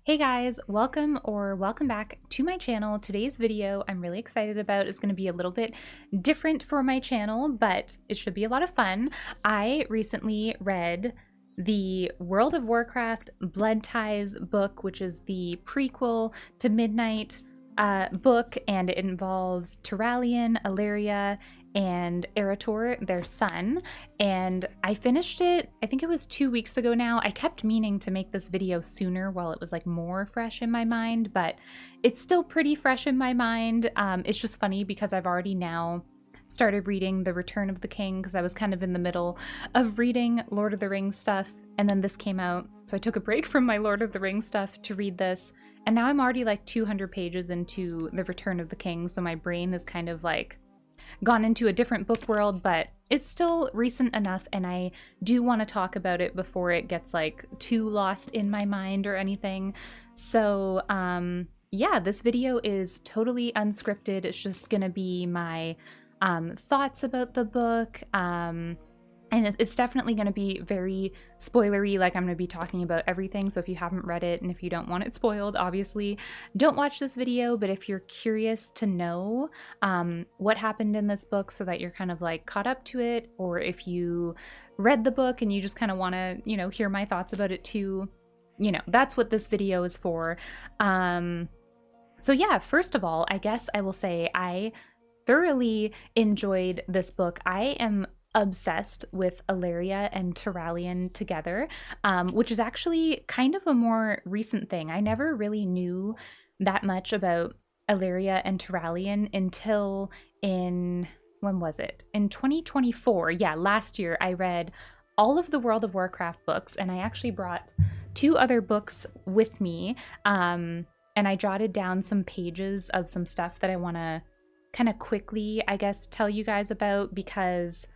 Hey guys, welcome back to my channel. Today's video I'm really excited about is going to be a little bit different for my channel, but it should be a lot of fun. I recently read the World of Warcraft Blood Ties book, which is the prequel to Midnight book, and it involves Turalyon, Alleria, and Arator, their son, and I finished it, I think it was 2 weeks ago now. I kept meaning to make this video sooner while it was like more fresh in my mind, but it's still pretty fresh in my mind. It's just funny because I've already now started reading The Return of the King because I was kind of in the middle of reading Lord of the Rings stuff, and then this came out, so I took a break from my Lord of the Rings stuff to read this, and now I'm already like 200 pages into The Return of the King, so my brain is kind of like gone into a different book world, but it's still recent enough, and I do want to talk about it before it gets like too lost in my mind or anything. So yeah, this video is totally unscripted. It's just gonna be my thoughts about the book, and it's definitely going to be very spoilery. Like, I'm going to be talking about everything, so if you haven't read it and if you don't want it spoiled, obviously don't watch this video. But if you're curious to know what happened in this book so that you're kind of like caught up to it, or if you read the book and you just kind of want to, you know, hear my thoughts about it too, you know, that's what this video is for. So yeah, first of all, I guess I will say I thoroughly enjoyed this book. I am obsessed with Alleria and Turalyon together, which is actually kind of a more recent thing. I never really knew that much about Alleria and Turalyon until when was it? In 2024. Yeah, last year I read all of the World of Warcraft books, and I actually brought 2 other books with me, and I jotted down some pages of some stuff that I want to kind of quickly, I guess, tell you guys about, because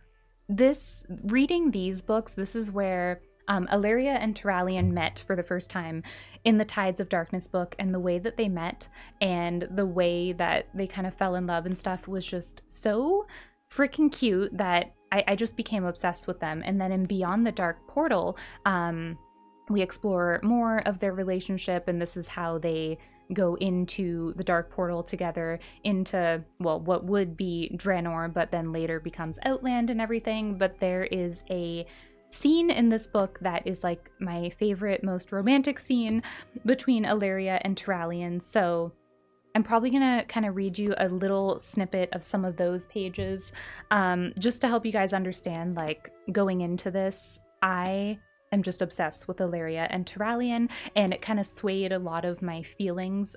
reading these books, this is where Alleria and Turalyon met for the first time in the Tides of Darkness book, and the way that they met and the way that they kind of fell in love and stuff was just so freaking cute that I just became obsessed with them. And then in Beyond the Dark Portal, we explore more of their relationship, and this is how they go into the Dark Portal together into, well, what would be Draenor, but then later becomes Outland and everything. But there is a scene in this book that is like my favorite, most romantic scene between Alleria and Turalyon. So I'm probably gonna kind of read you a little snippet of some of those pages, just to help you guys understand, like, going into this, I'm just obsessed with Alleria and Turalyon, and it kind of swayed a lot of my feelings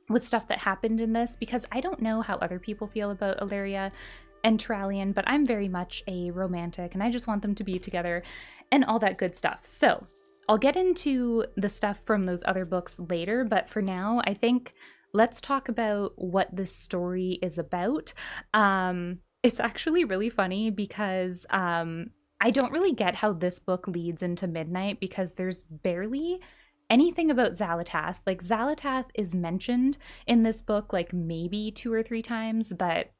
with stuff that happened in this, because I don't know how other people feel about Alleria and Turalyon, but I'm very much a romantic, and I just want them to be together and all that good stuff. So I'll get into the stuff from those other books later, but for now, I think let's talk about what this story is about. It's actually really funny because I don't really get how this book leads into Midnight, because there's barely anything about Xal'atath. Like, Xal'atath is mentioned in this book like maybe 2 or 3 times, but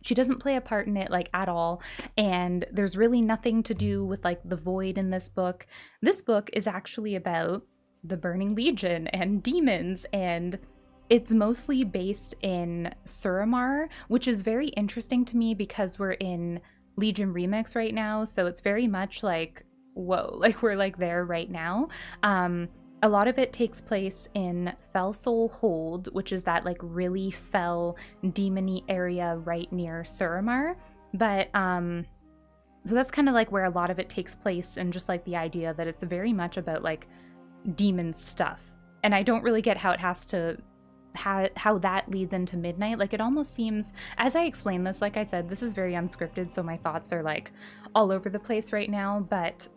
she doesn't play a part in it like at all. And there's really nothing to do with like the Void in this book. This book is actually about the Burning Legion and demons, and it's mostly based in Suramar, which is very interesting to me because we're in Legion Remix right now, so it's very much like, whoa, like we're like there right now. A lot of it takes place in Fell Soul Hold, which is that like really fell demony area right near Suramar. But so that's kind of like where a lot of it takes place, and just like the idea that it's very much about like demon stuff. And I don't really get how it has to how that leads into Midnight. Like, it almost seems, as I explain this, like I said, this is very unscripted, so my thoughts are like all over the place right now, but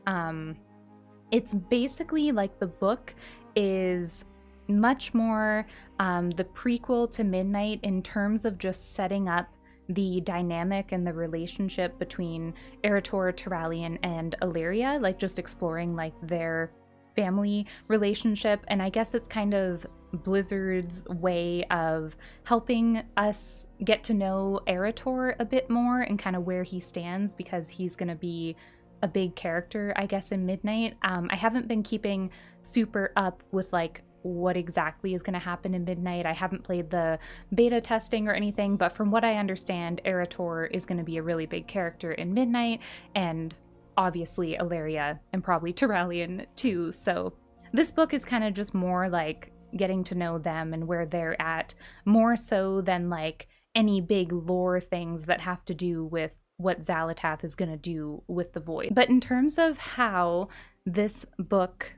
it's basically like the book is much more the prequel to Midnight in terms of just setting up the dynamic and the relationship between Arator, Turalyon, and Alleria, like just exploring like their family relationship. And I guess it's kind of Blizzard's way of helping us get to know Arator a bit more and kind of where he stands, because he's going to be a big character, I guess, in Midnight. I haven't been keeping super up with like what exactly is going to happen in Midnight. I haven't played the beta testing or anything, but from what I understand, Arator is going to be a really big character in Midnight, and obviously Alleria and probably Turalyon too. So this book is kind of just more like getting to know them and where they're at, more so than like any big lore things that have to do with what Xalatath is going to do with the Void. But in terms of how this book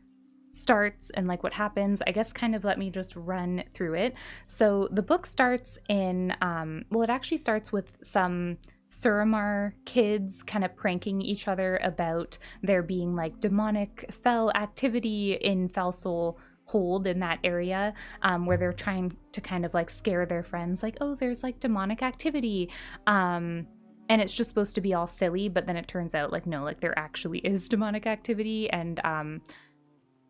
starts and like what happens, I guess kind of let me just run through it. So the book starts in, well, it actually starts with some Suramar kids kind of pranking each other about there being like demonic fell activity in Felsoul Hold in that area, where they're trying to kind of like scare their friends, like, oh, there's like demonic activity. And it's just supposed to be all silly, but then it turns out like, no, like there actually is demonic activity, and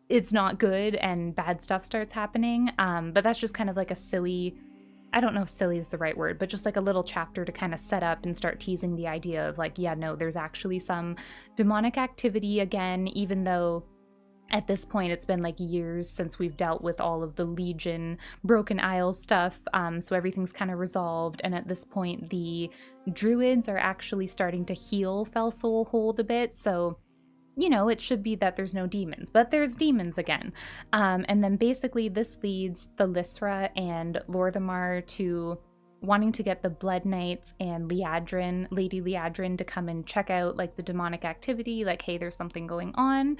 it's not good and bad stuff starts happening. But that's just kind of like a silly, I don't know if silly is the right word, but just like a little chapter to kind of set up and start teasing the idea of like, yeah, no, there's actually some demonic activity again, even though at this point it's been like years since we've dealt with all of the Legion Broken Isles stuff, so everything's kind of resolved, and at this point the druids are actually starting to heal Felsoul Hold a bit, so you know, it should be that there's no demons, but there's demons again. And then basically this leads Thalyssra and Lor'themar to wanting to get the Blood Knights and Lady Liadrin to come and check out like the demonic activity, like, hey, there's something going on.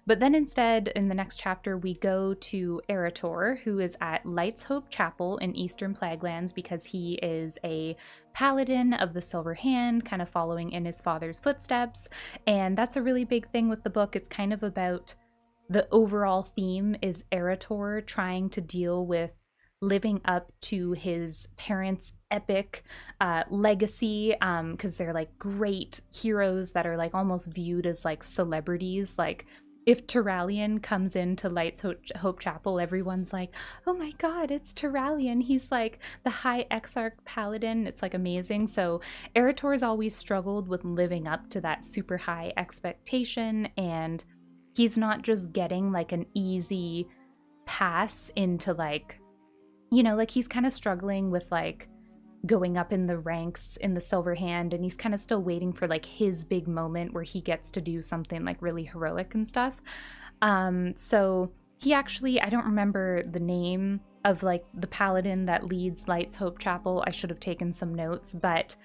But then instead, in the next chapter, we go to Arator, who is at Light's Hope Chapel in Eastern Plaguelands because he is a paladin of the Silver Hand, kind of following in his father's footsteps. And that's a really big thing with the book. It's kind of about the overall theme is Arator trying to deal with living up to his parents' epic legacy, because they're like great heroes that are like almost viewed as like celebrities. Like if Turalyon comes into Light's Hope Chapel, everyone's like, oh my god, it's Turalyon. He's like the High Exarch Paladin. It's like amazing. So Arator's always struggled with living up to that super high expectation, and he's not just getting like an easy pass into like, you know, like he's kind of struggling with like going up in the ranks in the Silver Hand, and he's kind of still waiting for like his big moment where he gets to do something like really heroic and stuff. So he actually, I don't remember the name of like the paladin that leads Light's Hope Chapel. I should have taken some notes, but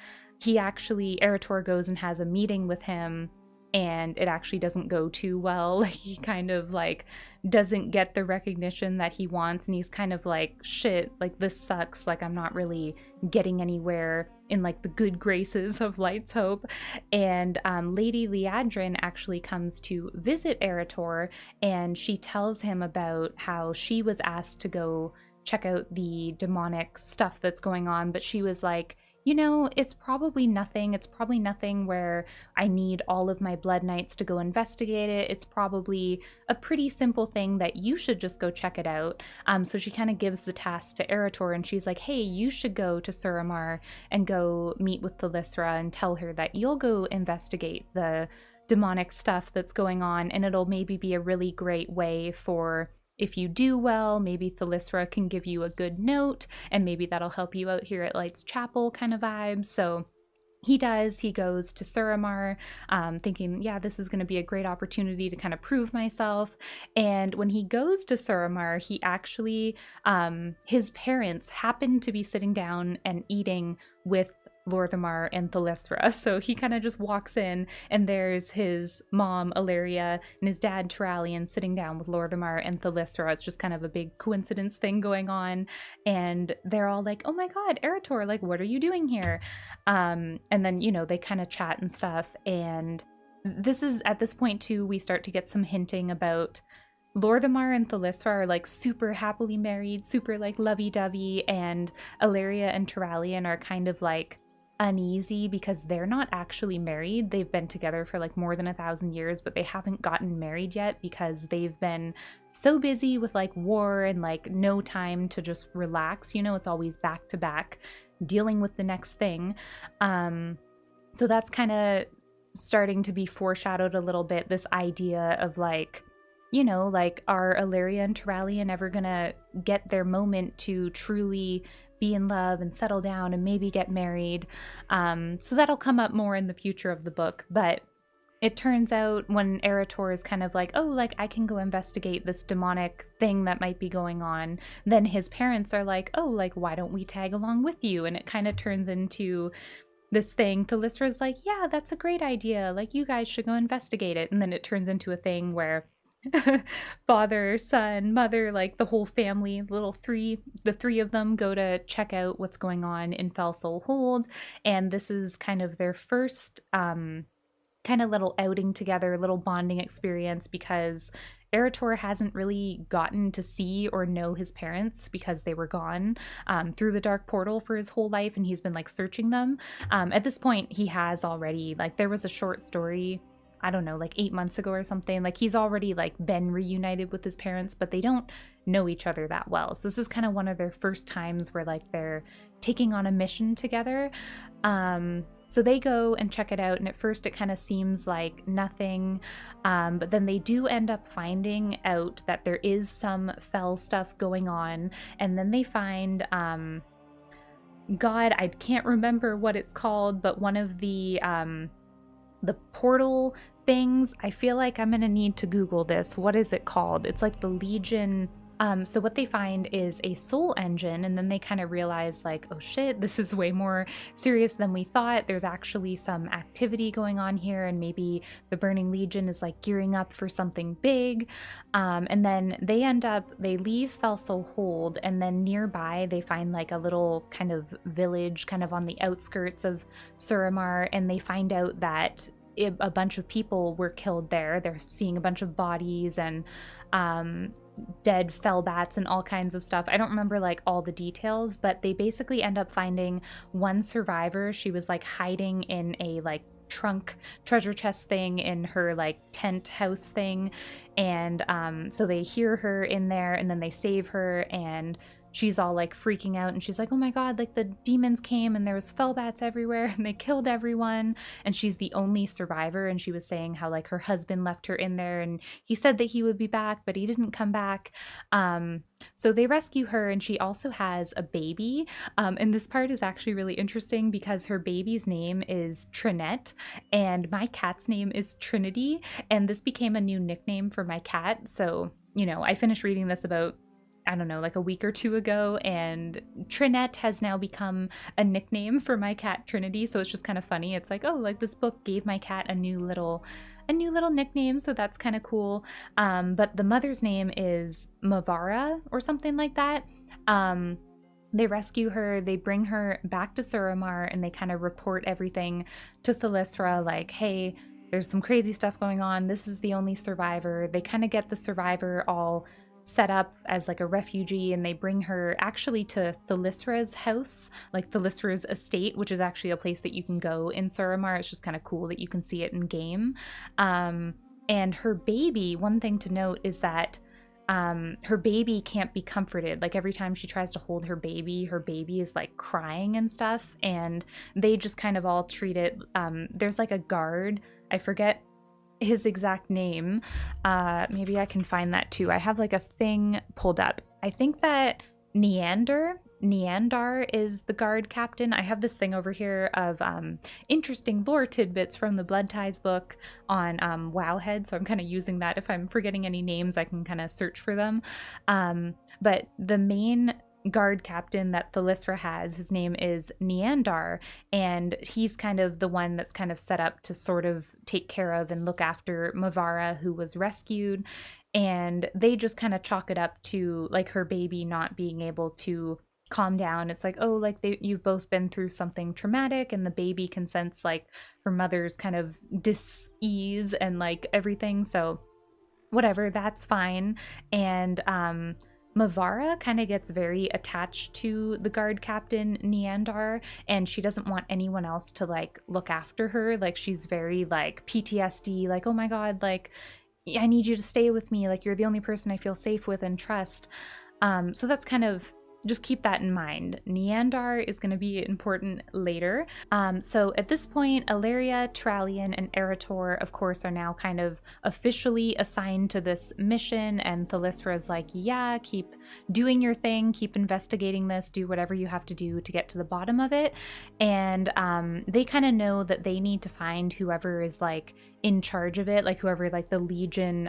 he actually, Arator goes and has a meeting with him, and it actually doesn't go too well. Like he kind of like doesn't get the recognition that he wants, and he's kind of like, shit, like this sucks, like I'm not really getting anywhere in like the good graces of Light's Hope. And Lady Liadrin actually comes to visit Arator, and she tells him about how she was asked to go check out the demonic stuff that's going on, but she was like, you know, it's probably nothing. It's probably nothing where I need all of my Blood Knights to go investigate it. It's probably a pretty simple thing that you should just go check it out. So she kind of gives the task to Arator, and she's like, hey, you should go to Suramar and go meet with Thalyssra and tell her that you'll go investigate the demonic stuff that's going on, and it'll maybe be a really great way for, if you do well, maybe Thalyssra can give you a good note, and maybe that'll help you out here at Light's Chapel kind of vibe. So he does. He goes to Suramar, thinking, yeah, this is going to be a great opportunity to kind of prove myself. And when he goes to Suramar, he actually, his parents happen to be sitting down and eating with Lor'themar and Thalyssra. So he kind of just walks in, and there's his mom, Alleria, and his dad, Turalyon, sitting down with Lor'themar and Thalyssra. It's just kind of a big coincidence thing going on. And they're all like, oh my god, Arator, like, what are you doing here? And then, you know, they kind of chat and stuff. And this is, at this point too, we start to get some hinting about Lor'themar and Thalyssra are like super happily married, super like lovey-dovey, and Alleria and Turalyon are kind of like uneasy because they're not actually married. They've been together for like more than 1,000 years, but they haven't gotten married yet because they've been so busy with like war and like no time to just relax. You know, it's always back to back dealing with the next thing. So that's kind of starting to be foreshadowed a little bit, this idea of like, you know, like, are Alleria and Turalyon ever gonna get their moment to truly be in love and settle down and maybe get married? So that'll come up more in the future of the book. But it turns out when Arator is kind of like, oh, like, I can go investigate this demonic thing that might be going on, then his parents are like, oh, like, why don't we tag along with you? And it kind of turns into this thing. Thalysra's like, yeah, that's a great idea. Like, you guys should go investigate it. And then it turns into a thing where father, son, mother, like the whole family, the three of them go to check out what's going on in Fell Soul Hold. And this is kind of their first kind of little outing together, little bonding experience, because Arator hasn't really gotten to see or know his parents because they were gone through the dark portal for his whole life, and he's been like searching them. At this point, he has already, like, there was a short story, I don't know, like 8 months ago or something. Like, he's already like been reunited with his parents, but they don't know each other that well. So this is kind of one of their first times where like they're taking on a mission together. So they go and check it out, and at first it kind of seems like nothing, but then they do end up finding out that there is some fell stuff going on, and then they find, God, I can't remember what it's called, but one of the portal things, I feel like I'm gonna need to Google this. What is it called? It's like the Legion. So what they find is a soul engine, and then they kind of realize like, oh shit, this is way more serious than we thought. There's actually some activity going on here, and maybe the Burning Legion is like gearing up for something big. And then they leave Fell Soul Hold, and then nearby they find like a little kind of village kind of on the outskirts of Suramar, and they find out that a bunch of people were killed there. They're seeing a bunch of bodies and dead fell bats and all kinds of stuff. I don't remember like all the details, but they basically end up finding one survivor. She was like hiding in a like trunk treasure chest thing in her like tent house thing, and so they hear her in there, and then they save her, and she's all like freaking out, and she's like, oh my god, like the demons came and there was fell bats everywhere and they killed everyone, and she's the only survivor. And she was saying how like her husband left her in there, and he said that he would be back, but he didn't come back. So they rescue her, and she also has a baby, and this part is actually really interesting because her baby's name is Trinette, and my cat's name is Trinity, and this became a new nickname for my cat. So, you know, I finished reading this about, I don't know, like a week or two ago, and Trinette has now become a nickname for my cat Trinity. So it's just kind of funny. It's like, oh, like this book gave my cat a new little nickname, so that's kind of cool. But the mother's name is Mavara or something like that. They rescue her, they bring her back to Suramar, and they kind of report everything to Thalysra, like, hey, there's some crazy stuff going on. This is the only survivor. They kind of get the survivor all set up as like a refugee, and they bring her actually to Thalysra's house, like Thalysra's estate, which is actually a place that you can go in Suramar. It's just kind of cool that you can see it in game. And her baby, one thing to note is that her baby can't be comforted. Like every time she tries to hold her baby is like crying and stuff, and they just kind of all treat it, there's like a guard, I forget his exact name, maybe I can find that too. I have like a thing pulled up. I think that Neandar is the guard captain. I have this thing over here of interesting lore tidbits from the Blood Ties book on Wowhead, so I'm kind of using that. If I'm forgetting any names, I can kind of search for them. But the main guard captain that Thalysra has, his name is Neandar, and he's kind of the one that's kind of set up to sort of take care of and look after Mavara, who was rescued. And they just kind of chalk it up to like her baby not being able to calm down. It's like, oh, like you've both been through something traumatic, and the baby can sense like her mother's kind of dis-ease and like everything, so whatever, that's fine. And Mavara kind of gets very attached to the guard captain Neandar, and she doesn't want anyone else to like look after her. Like she's very like PTSD, like, oh my god, like I need you to stay with me, like you're the only person I feel safe with and trust. So that's kind of just keep that in mind. Neandar is going to be important later. So at this point, Alleria, Turalyon, and Arator, of course, are now kind of officially assigned to this mission, and Thalyssra is like, yeah, keep doing your thing, keep investigating this, do whatever you have to do to get to the bottom of it. And they kind of know that they need to find whoever is like in charge of it, like whoever like the Legion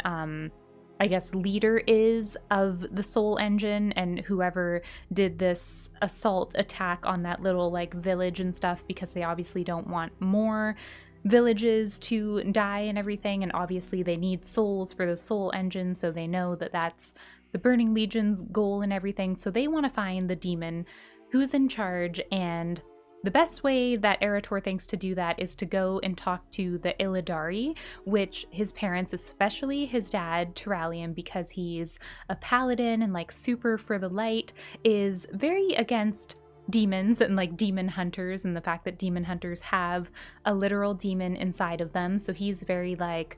I guess leader is of the Soul Engine, and whoever did this assault attack on that little like village and stuff, because they obviously don't want more villages to die and everything, and obviously they need souls for the Soul Engine, so they know that that's the Burning Legion's goal and everything. So they want to find the demon who's in charge, and the best way that Arator thinks to do that is to go and talk to the Illidari, which his parents, especially his dad, Turalyon, because he's a paladin and like super for the light, is very against demons and like demon hunters, and the fact that demon hunters have a literal demon inside of them. So he's very like,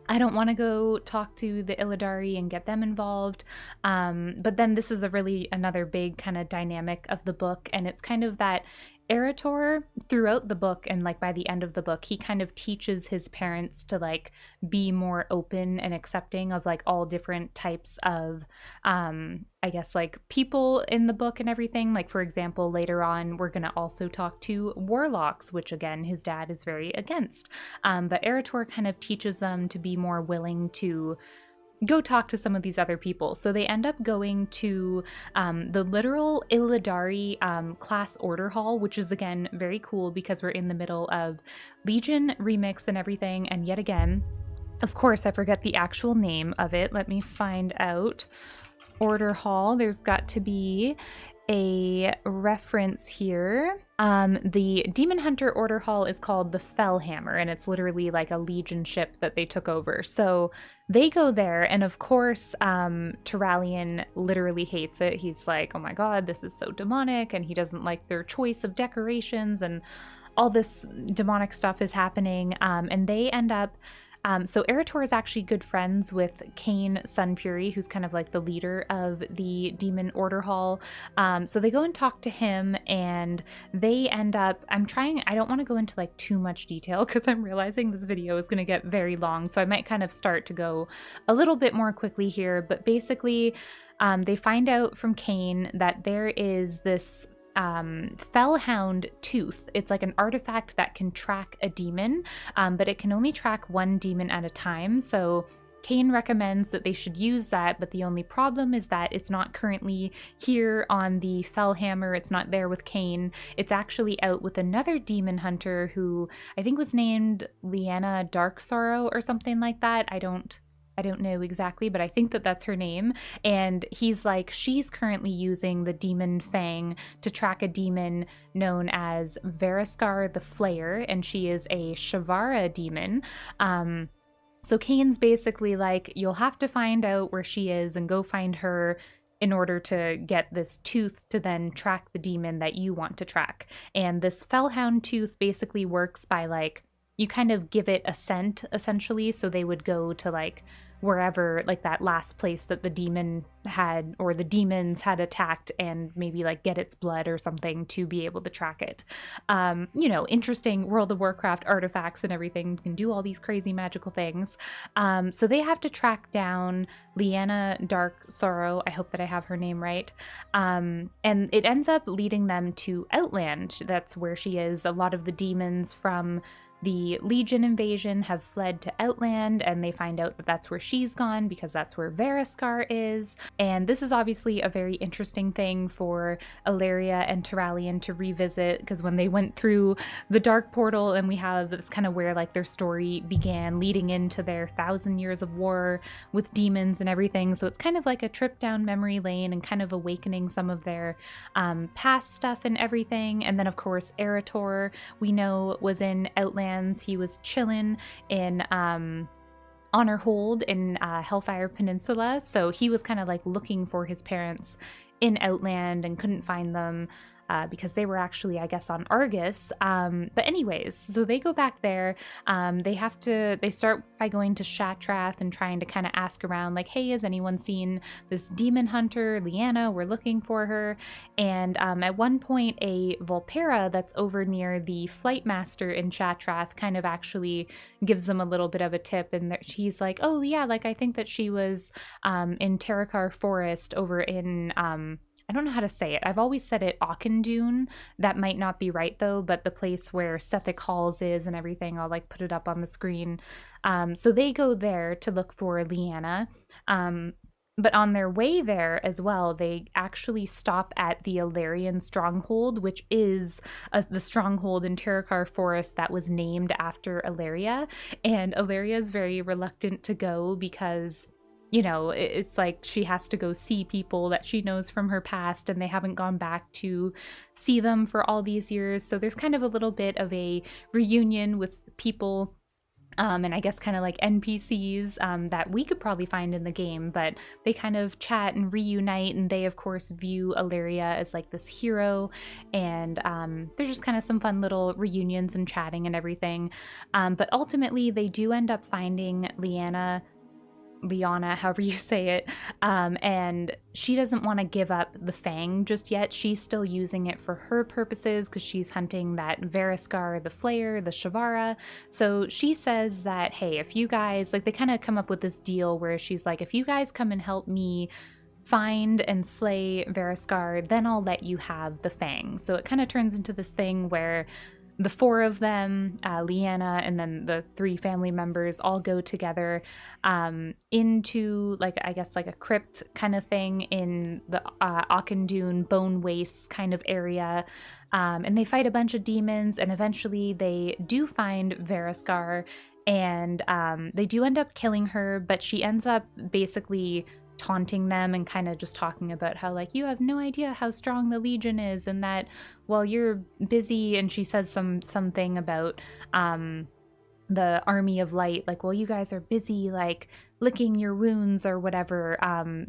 I don't want to go talk to the Illidari and get them involved. But then this is another big kind of dynamic of the book, and it's kind of that Arator throughout the book, and like by the end of the book, he kind of teaches his parents to like be more open and accepting of like all different types of I guess like people in the book and everything. Like for example, later on we're going to also talk to warlocks, which again his dad is very against, but Arator kind of teaches them to be more willing to go talk to some of these other people. So they end up going to the literal Illidari class order hall, which is again very cool because we're in the middle of Legion Remix and everything. And yet again, of course, I forget the actual name of it. Let me find out. Order hall. There's got to be a reference here. The Demon Hunter Order Hall is called the Fellhammer, and it's literally like a Legion ship that they took over. So they go there, and of course, Turalyon literally hates it. He's like, oh my god, this is so demonic, and he doesn't like their choice of decorations, and all this demonic stuff is happening, and they end up so Arator is actually good friends with Cain Sunfury, who's kind of like the leader of the Demon Order Hall. So they go and talk to him, and they end up, I don't want to go into like too much detail because I'm realizing this video is going to get very long, so I might kind of start to go a little bit more quickly here. But basically, they find out from Cain that there is this Fellhound tooth. It's like an artifact that can track a demon, but it can only track one demon at a time. So Cain recommends that they should use that, but the only problem is that it's not currently here on the Fellhammer. It's not there with Cain. It's actually out with another demon hunter who I think was named Leanna Dark Sorrow or something like that. I don't know exactly, but I think that that's her name. And he's like, she's currently using the demon fang to track a demon known as Veriskar the Flayer, and she is a Shavara demon. So Cain's basically like, you'll have to find out where she is and go find her in order to get this tooth to then track the demon that you want to track. And this Fellhound tooth basically works by like, you kind of give it a scent essentially. So they would go to like wherever, like that last place that the demon had, or the demons had attacked, and maybe like get its blood or something to be able to track it. You know, interesting World of Warcraft artifacts and everything can do all these crazy magical things. So they have to track down Leanna Dark Sorrow. I hope that I have her name right. And it ends up leading them to Outland. That's where she is. A lot of the demons from the Legion invasion have fled to Outland, and they find out that that's where she's gone because that's where Veriskar is. And this is obviously a very interesting thing for Alleria and Turalyon to revisit, because when they went through the Dark Portal, and we have, that's kind of where like their story began, leading into their 1,000 years of war with demons and everything. So it's kind of like a trip down memory lane and kind of awakening some of their past stuff and everything. And then of course Arator, we know, was in Outland. He was chilling in Honor Hold in Hellfire Peninsula, so he was kind of like looking for his parents in Outland and couldn't find them. because they were actually, I guess, on Argus. But anyways, so they go back there. They start by going to Shatrath and trying to kind of ask around, like, hey, has anyone seen this demon hunter, Leanna? We're looking for her. And at one point, a Volpera that's over near the Flight Master in Shatrath kind of actually gives them a little bit of a tip, and she's like, oh yeah, like I think that she was in Terakar Forest over in I don't know how to say it. I've always said it Auchindoun. That might not be right though, but the place where Sethic Halls is and everything, I'll like put it up on the screen. So they go there to look for Leanna. But on their way there as well, they actually stop at the Allerian stronghold, which is the stronghold in Terakar Forest that was named after Alleria. And Alleria is very reluctant to go because, you know, it's like she has to go see people that she knows from her past, and they haven't gone back to see them for all these years. So there's kind of a little bit of a reunion with people, and I guess kind of like NPCs that we could probably find in the game, but they kind of chat and reunite, and they of course view Alleria as like this hero, and there's just kind of some fun little reunions and chatting and everything. But ultimately they do end up finding Liana, however you say it, and she doesn't want to give up the Fang just yet. She's still using it for her purposes because she's hunting that Veriskar, the Flayer, the Shavara. So she says that, hey, if you guys, like, they kind of come up with this deal where she's like, if you guys come and help me find and slay Veriskar, then I'll let you have the Fang. So it kind of turns into this thing where the four of them, Leanna, and then the three family members all go together into, like, I guess, like a crypt kind of thing in the Auchindoun Bone Wastes kind of area. And they fight a bunch of demons, and eventually they do find Veriskar, and they do end up killing her, but she ends up basically taunting them and kind of just talking about how, like, you have no idea how strong the Legion is, and that, well, you're busy, and she says something about the Army of Light, like, well, you guys are busy, like, licking your wounds or whatever.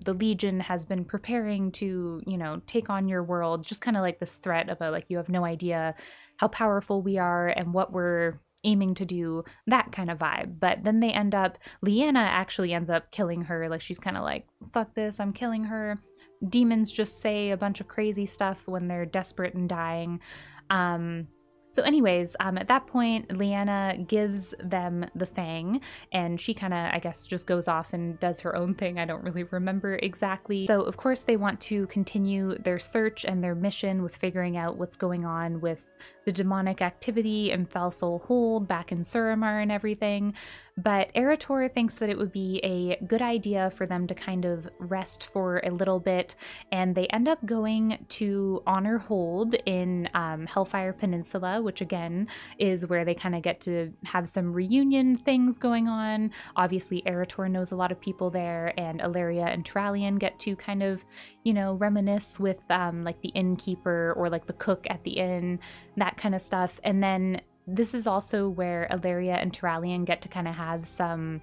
The Legion has been preparing to, you know, take on your world, just kind of like this threat about, like, you have no idea how powerful we are and what we're aiming to do, that kind of vibe. But then they Leanna actually ends up killing her. Like, she's kind of like, fuck this, I'm killing her. Demons just say a bunch of crazy stuff when they're desperate and dying. So anyways, at that point, Leanna gives them the Fang, and she kind of, I guess, just goes off and does her own thing. I don't really remember exactly. So of course they want to continue their search and their mission with figuring out what's going on with the demonic activity in Felsoul Hold back in Suramar and everything. But Arator thinks that it would be a good idea for them to kind of rest for a little bit, and they end up going to Honor Hold in Hellfire Peninsula, which again is where they kind of get to have some reunion things going on. Obviously Arator knows a lot of people there, and Alleria and Turalyon get to kind of, you know, reminisce with like the innkeeper or like the cook at the inn, that kind of stuff. And then this is also where Alleria and Turalyon get to kind of have some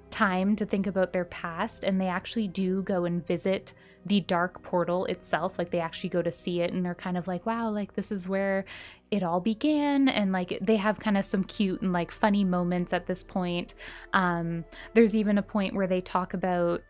time to think about their past, and they actually do go and visit the Dark Portal itself. Like, they actually go to see it, and they're kind of like, wow, like, this is where it all began, and like they have kind of some cute and like funny moments at this point. There's even a point where they talk about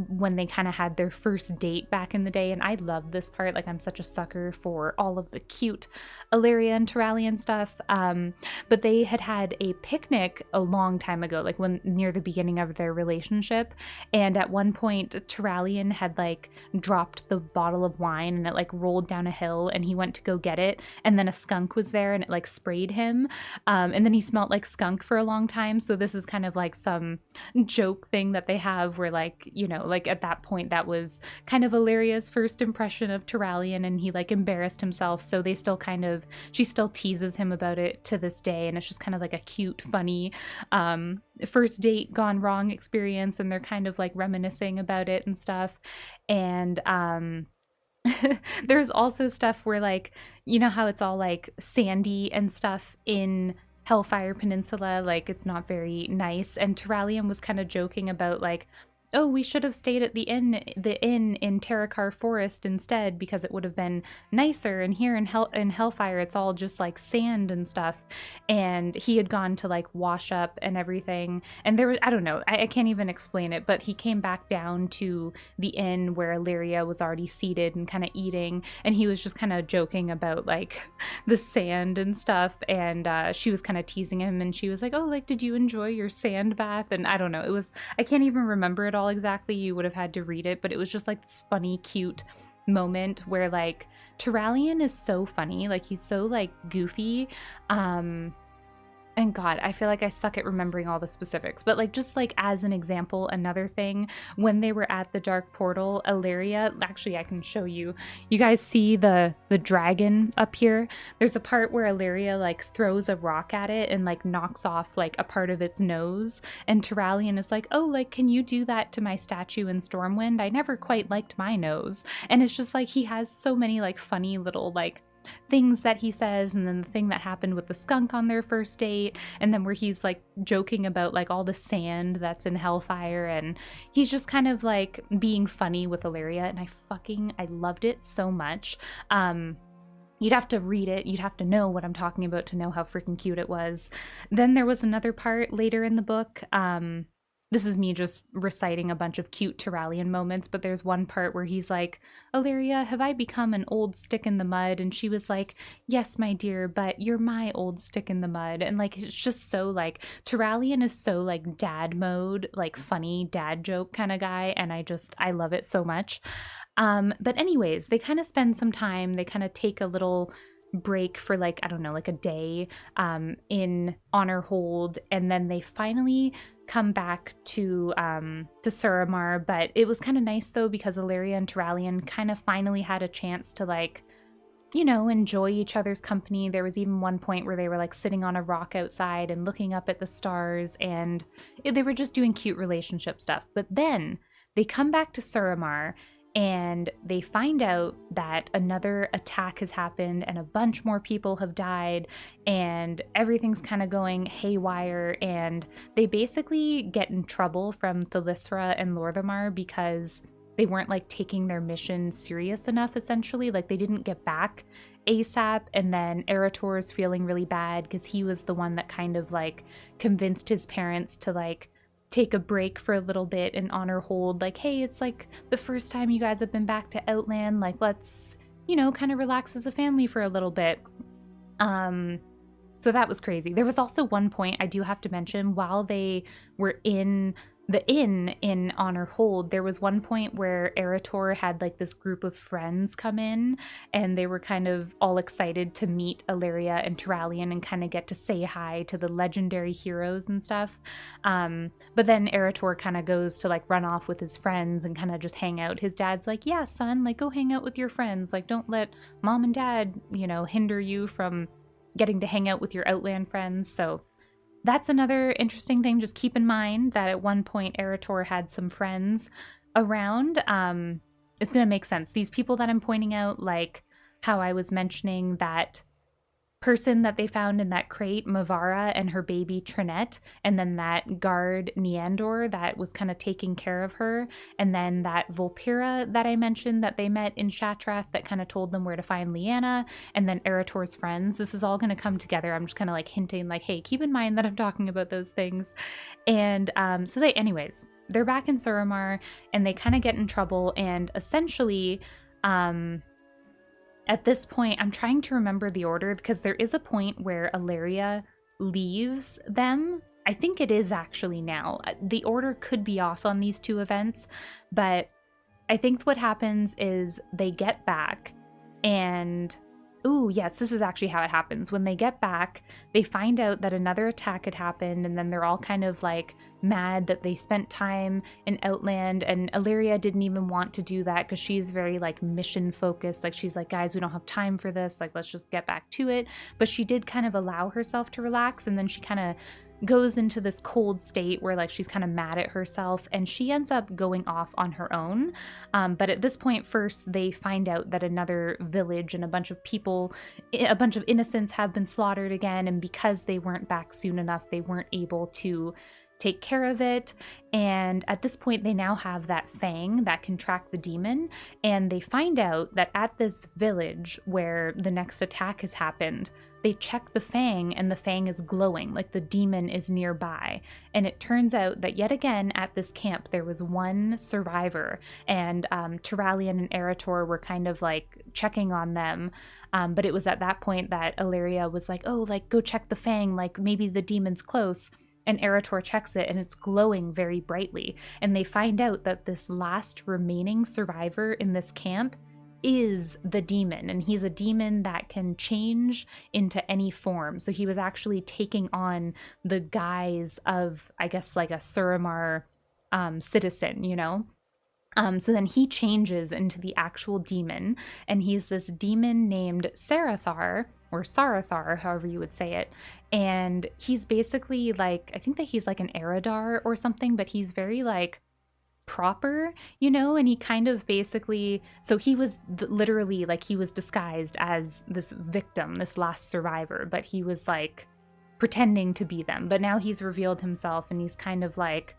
when they kind of had their first date back in the day, and I love this part. Like, I'm such a sucker for all of the cute Alleria and Turalyon stuff. But they had a picnic a long time ago, like when near the beginning of their relationship, and at one point Turalyon had like dropped the bottle of wine, and it like rolled down a hill, and he went to go get it, and then a skunk was there, and it like sprayed him, and then he smelled like skunk for a long time. So this is kind of like some joke thing that they have where, like, you know, like at that point that was kind of Alleria's first impression of Turalyon, and he like embarrassed himself, so they still kind of, she still teases him about it to this day, and it's just kind of like a cute, funny first date gone wrong experience, and they're kind of like reminiscing about it and stuff. And there's also stuff where, like, you know how it's all like sandy and stuff in Hellfire Peninsula, like it's not very nice, and Turalyon was kind of joking about like, oh, we should have stayed at the inn in Terrakar Forest instead because it would have been nicer. And here in Hellfire, it's all just like sand and stuff. And he had gone to like wash up and everything. And there was, I don't know, I can't even explain it, but he came back down to the inn where Alleria was already seated and kind of eating. And he was just kind of joking about like the sand and stuff. And she was kind of teasing him, and she was like, oh, like, did you enjoy your sand bath? And I don't know, I can't even remember it all exactly. You would have had to read it, but it was just like this funny, cute moment where like Turalyon is so funny. Like he's so like goofy. And God, I feel like I suck at remembering all the specifics, but like just like as an example, another thing, when they were at the dark portal, Alleria, actually I can show you. You guys see the dragon up here? There's a part where Alleria like throws a rock at it and like knocks off like a part of its nose, and Turalyon is like, oh, like, can you do that to my statue in Stormwind? I never quite liked my nose. And it's just like he has so many like funny little like things that he says, and then the thing that happened with the skunk on their first date, and then where he's like joking about like all the sand that's in Hellfire, and he's just kind of like being funny with Alleria, and I loved it so much. You'd have to read it, you'd have to know what I'm talking about to know how freaking cute it was. Then there was another part later in the book. This is me just reciting a bunch of cute Turalyon moments, but there's one part where he's like, Alleria, have I become an old stick in the mud? And she was like, yes, my dear, but you're my old stick in the mud. And like, it's just so like, Turalyon is so like dad mode, like funny dad joke kind of guy. And I love it so much. But anyways, they kind of spend some time, they kind of take a little break for like, I don't know, like a day in Honor Hold, and then they finally come back to Suramar. But it was kind of nice though, because Alleria and Turalyon kind of finally had a chance to like, you know, enjoy each other's company. There was even one point where they were like sitting on a rock outside and looking up at the stars, and they were just doing cute relationship stuff. But then they come back to Suramar, and they find out that another attack has happened and a bunch more people have died, and everything's kind of going haywire, and they basically get in trouble from Thalyssra and Lorthamar because they weren't like taking their mission serious enough, essentially. Like they didn't get back ASAP, and then Arator is feeling really bad because he was the one that kind of like convinced his parents to like take a break for a little bit and Honor Hold, like, hey, it's like the first time you guys have been back to Outland, like let's, you know, kind of relax as a family for a little bit. So that was crazy. There was also one point I do have to mention, while they were in the inn in Honor Hold, there was one point where Arator had like this group of friends come in, and they were kind of all excited to meet Alleria and Turalyon and kind of get to say hi to the legendary heroes and stuff. But then Arator kind of goes to like run off with his friends and kind of just hang out. His dad's like, yeah, son, like go hang out with your friends. Like don't let mom and dad, you know, hinder you from getting to hang out with your Outland friends. So that's another interesting thing. Just keep in mind that at one point Arator had some friends around. It's going to make sense. These people that I'm pointing out, like how I was mentioning that person that they found in that crate, Mavara, and her baby Trinette, and then that guard Neandor that was kind of taking care of her, and then that Volpira that I mentioned that they met in Shatrath that kind of told them where to find Lyanna, and then Arator's friends. This is all going to come together. I'm just kind of like hinting like, hey, keep in mind that I'm talking about those things. And so anyways, they're back in Suramar, and they kind of get in trouble, and essentially at this point, I'm trying to remember the order, because there is a point where Alleria leaves them. I think it is actually now. The order could be off on these two events, but I think what happens is they get back and... Ooh, yes, this is actually how it happens. When they get back, they find out that another attack had happened, and then they're all kind of like mad that they spent time in Outland, and Alleria didn't even want to do that because she's very like mission focused. Like she's like, guys, we don't have time for this. Like, let's just get back to it. But she did kind of allow herself to relax, and then she kind of goes into this cold state where like she's kind of mad at herself, and she ends up going off on her own. But at this point, first they find out that another village and a bunch of people, a bunch of innocents have been slaughtered again, and because they weren't back soon enough, they weren't able to take care of it. And at this point, they now have that fang that can track the demon. And they find out that at this village where the next attack has happened, they check the fang and the fang is glowing, like the demon is nearby. And it turns out that yet again at this camp, there was one survivor, and Turalyon and Arator were kind of like checking on them. But it was at that point that Alleria was like, oh, like go check the fang, like maybe the demon's close. And Arator checks it and it's glowing very brightly. And they find out that this last remaining survivor in this camp is the demon, and he's a demon that can change into any form. So he was actually taking on the guise of, I guess, like a Suramar citizen, you know? So then he changes into the actual demon, and he's this demon named Sarathar, or Sarathar, however you would say it. And he's basically like, I think that he's like an Eridar or something, but he's very like proper, you know, and he kind of basically, so he was literally like, he was disguised as this victim, this last survivor, but he was like pretending to be them. But now he's revealed himself, and he's kind of like,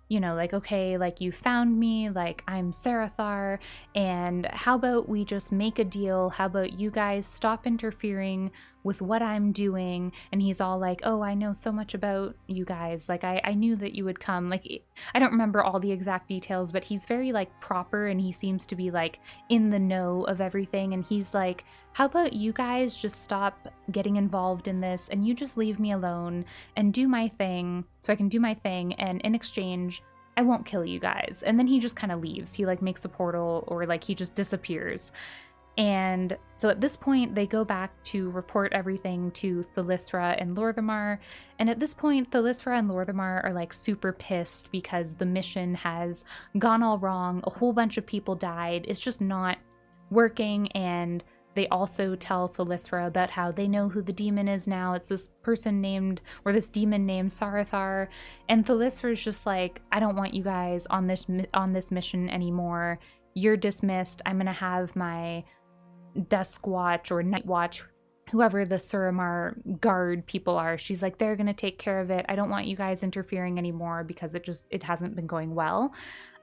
you know, like, okay, like you found me, like I'm Sarathar, and how about we just make a deal? How about you guys stop interfering with what I'm doing? And he's all like, oh, I know so much about you guys. Like I knew that you would come. Like, I don't remember all the exact details, but he's very like proper, and he seems to be like in the know of everything. And he's like, how about you guys just stop getting involved in this and you just leave me alone and do my thing so I can do my thing, and in exchange, I won't kill you guys. And then he just kind of leaves. He like makes a portal, or like he just disappears. And so at this point, they go back to report everything to Thalyssra and Lor'themar. And at this point, Thalyssra and Lor'themar are like super pissed because the mission has gone all wrong. A whole bunch of people died. It's just not working. And they also tell Thalyssra about how they know who the demon is now. It's this person named, or this demon named Sarathar. And Thalyssra is just like, I don't want you guys on this mission anymore. You're dismissed. I'm gonna have my desk watch or night watch, whoever the Suramar guard people are. She's like, they're gonna take care of it. I don't want you guys interfering anymore because it hasn't been going well.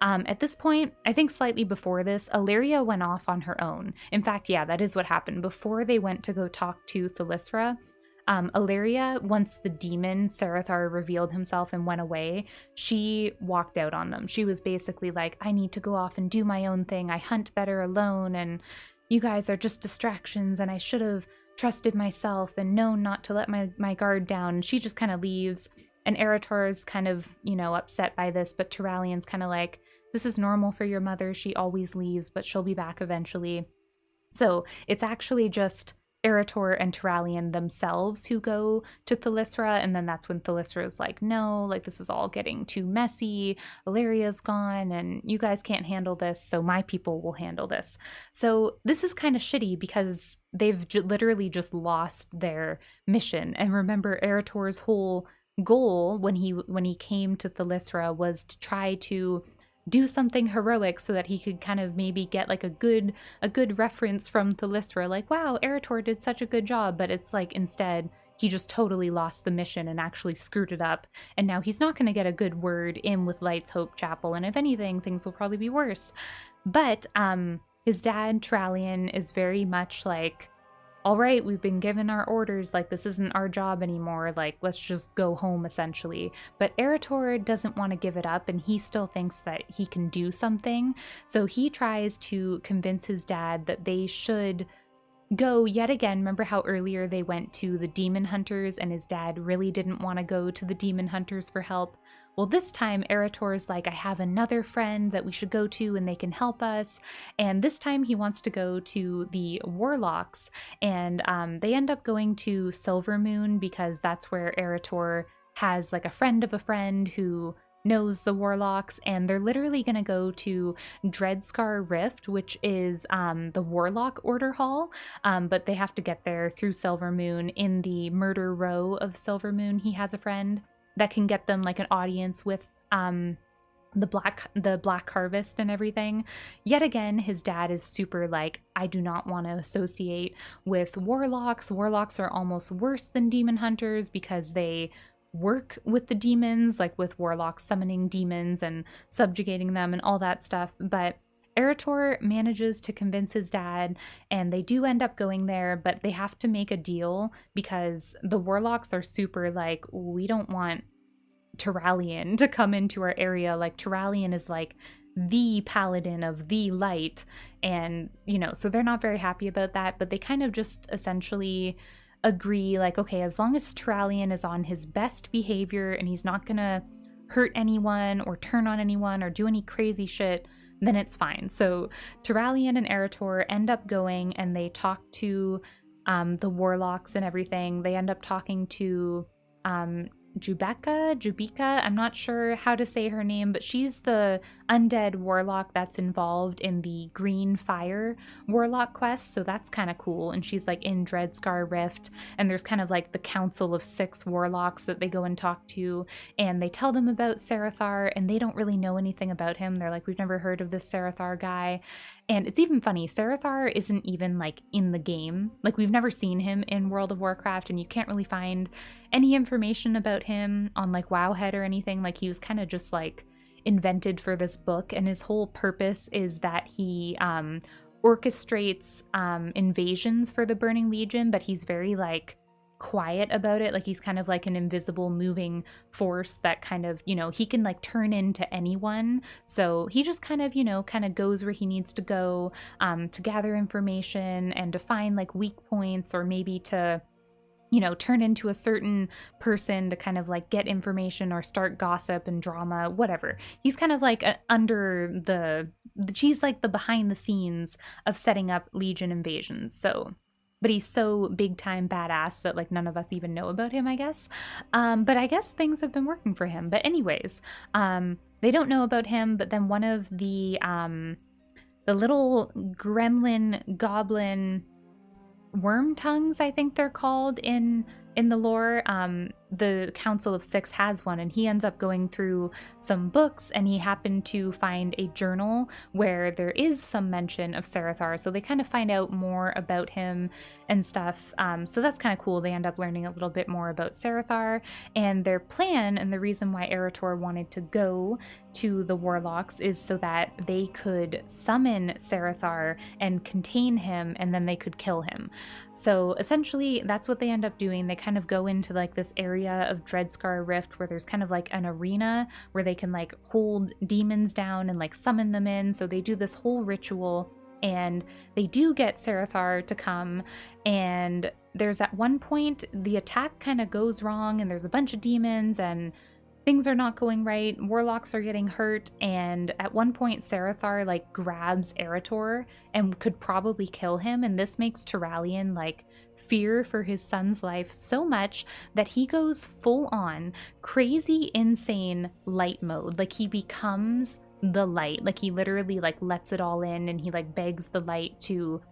At this point, I think slightly before this, Alleria went off on her own. In fact, yeah, that is what happened. Before they went to go talk to Thalyssra, Alleria, once the demon Sarathar revealed himself and went away, she walked out on them. She was basically like, I need to go off and do my own thing. I hunt better alone, and you guys are just distractions, and I should have trusted myself and known not to let my guard down. And she just kind of leaves, and Arator's kind of, you know, upset by this, but Turalyon's kind of like, this is normal for your mother. She always leaves, but she'll be back eventually. So it's actually just Arator and Turalyon themselves who go to Thalyssra, and then that's when Thalyssra is like, no, like this is all getting too messy. Alleria's gone, and you guys can't handle this, so my people will handle this. So this is kind of shitty because they've literally just lost their mission. And remember, Arator's whole goal when he came to Thalyssra was to try to do something heroic so that he could kind of maybe get like a good reference from Thalyssra, like, wow, Arator did such a good job. But it's like, instead, he just totally lost the mission and actually screwed it up. And now he's not going to get a good word in with Light's Hope Chapel. And if anything, things will probably be worse. But his dad, Turalyon, is very much like, all right, we've been given our orders, like this isn't our job anymore, like let's just go home essentially. But Arator doesn't want to give it up, and he still thinks that he can do something. So he tries to convince his dad that they should go yet again. Remember how earlier they went to the demon hunters and his dad really didn't want to go to the demon hunters for help? Well, this time Arator's like, I have another friend that we should go to and they can help us. And this time he wants to go to the warlocks, and they end up going to Silvermoon because that's where Arator has like a friend of a friend who knows the warlocks, and they're literally going to go to Dreadscar Rift, which is the warlock order hall, but they have to get there through Silvermoon. In the murder row of Silvermoon, he has a friend that can get them like an audience with the black harvest and everything. Yet again, his dad is super like, I do not want to associate with warlocks. Warlocks are almost worse than demon hunters because they work with the demons, like with warlocks summoning demons and subjugating them and all that stuff. But Arator manages to convince his dad, and they do end up going there, but they have to make a deal because the warlocks are super like, we don't want Turalyon to come into our area. Like, Turalyon is like the paladin of the light, and so they're not very happy about that, but they kind of just essentially agree, like, okay, as long as Turalyon is on his best behavior and he's not gonna hurt anyone or turn on anyone or do any crazy shit, then it's fine. So Turalyon and Arator end up going, and they talk to the warlocks and everything. They end up talking to Jubeka, I'm not sure how to say her name, but she's the undead warlock that's involved in the Green Fire warlock quest, so that's kind of cool. And she's like in Dreadscar Rift, and there's kind of like the council of 6 warlocks that they go and talk to, and they tell them about Sarathar, and they don't really know anything about him. They're like, we've never heard of this Sarathar guy. And it's even funny, Sarathar isn't even like in the game. Like, we've never seen him in World of Warcraft, and you can't really find any information about him on like Wowhead or anything. Like, he was kind of just like invented for this book, and his whole purpose is that he orchestrates invasions for the Burning Legion, but he's very like quiet about it. Like, he's kind of like an invisible moving force that kind of, he can like turn into anyone. So he just kind of goes where he needs to go to gather information and to find like weak points, or maybe to turn into a certain person to kind of like get information or start gossip and drama, whatever. He's kind of like she's like the behind the scenes of setting up Legion invasions. So, but he's so big time badass that like none of us even know about him, I guess. But I guess things have been working for him. But anyways, they don't know about him, but then one of the little gremlin goblin worm tongues, I think they're called in the lore, the Council of 6 has one, and he ends up going through some books, and he happened to find a journal where there is some mention of Sarathar, so they kind of find out more about him and stuff. So that's kind of cool. They end up learning a little bit more about Sarathar, and their plan, and the reason why Arator wanted to go to the warlocks, is so that they could summon Sarathar and contain him, and then they could kill him. So essentially that's what they end up doing. They kind of go into like this area of Dreadscar Rift where there's kind of like an arena where they can like hold demons down and like summon them in. So they do this whole ritual, and they do get Sarathar to come, and there's at one point the attack kind of goes wrong, and there's a bunch of demons and things are not going right. Warlocks are getting hurt, and at one point Sarathar like grabs Arator and could probably kill him, and this makes Turalyon like fear for his son's life so much that he goes full on crazy insane light mode. Like, he becomes the light. Like, he literally like lets it all in, and he like begs the light to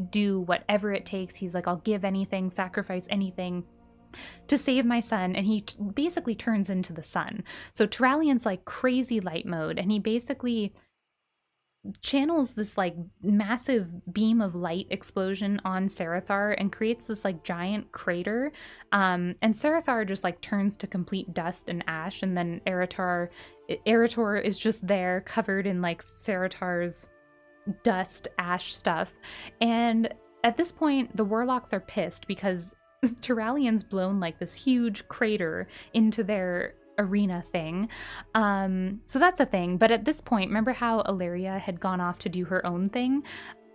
do whatever it takes. He's like, I'll give anything, sacrifice anything to save my son, and he basically turns into the sun. So Turalyon's like crazy light mode, and he basically channels this like massive beam of light explosion on Sarathar and creates this like giant crater, and Sarathar just like turns to complete dust and ash, and then Arator is just there covered in like Sarathar's dust ash stuff. And at this point the warlocks are pissed because Turalyon's blown like this huge crater into their arena thing. So that's a thing. But at this point, remember how Alleria had gone off to do her own thing?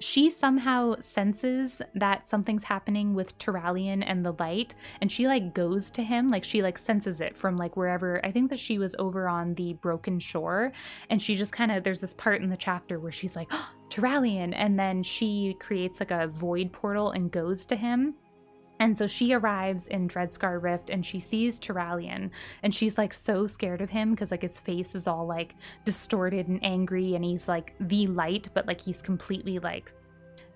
She somehow senses that something's happening with Turalyon and the light, and she like goes to him, like she like senses it from like wherever. I think that she was over on the broken shore, and she just kind of, there's this part in the chapter where she's like, oh, Turalyon, and then she creates like a void portal and goes to him. And so she arrives in Dreadscar Rift, and she sees Turalyon, and she's like so scared of him because like his face is all like distorted and angry, and he's like the light, but like he's completely like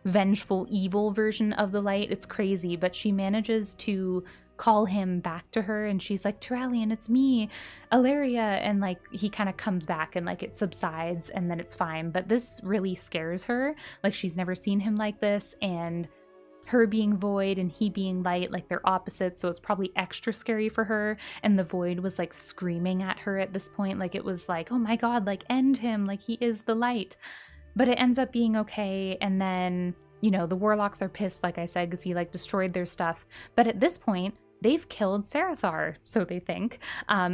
vengeful evil version of the light. It's crazy, but she manages to call him back to her, and she's like, Turalyon, it's me, Alleria, and like he kind of comes back, and like it subsides, and then it's fine. But this really scares her. Like, she's never seen him like this, and her being void and he being light, like they're opposites, so it's probably extra scary for her. And the void was like screaming at her at this point, like it was like, oh my god, like end him, like he is the light. But it ends up being okay. And then, you know, the warlocks are pissed, like I said, because he like destroyed their stuff. But at this point, they've killed Sarathar, so they think.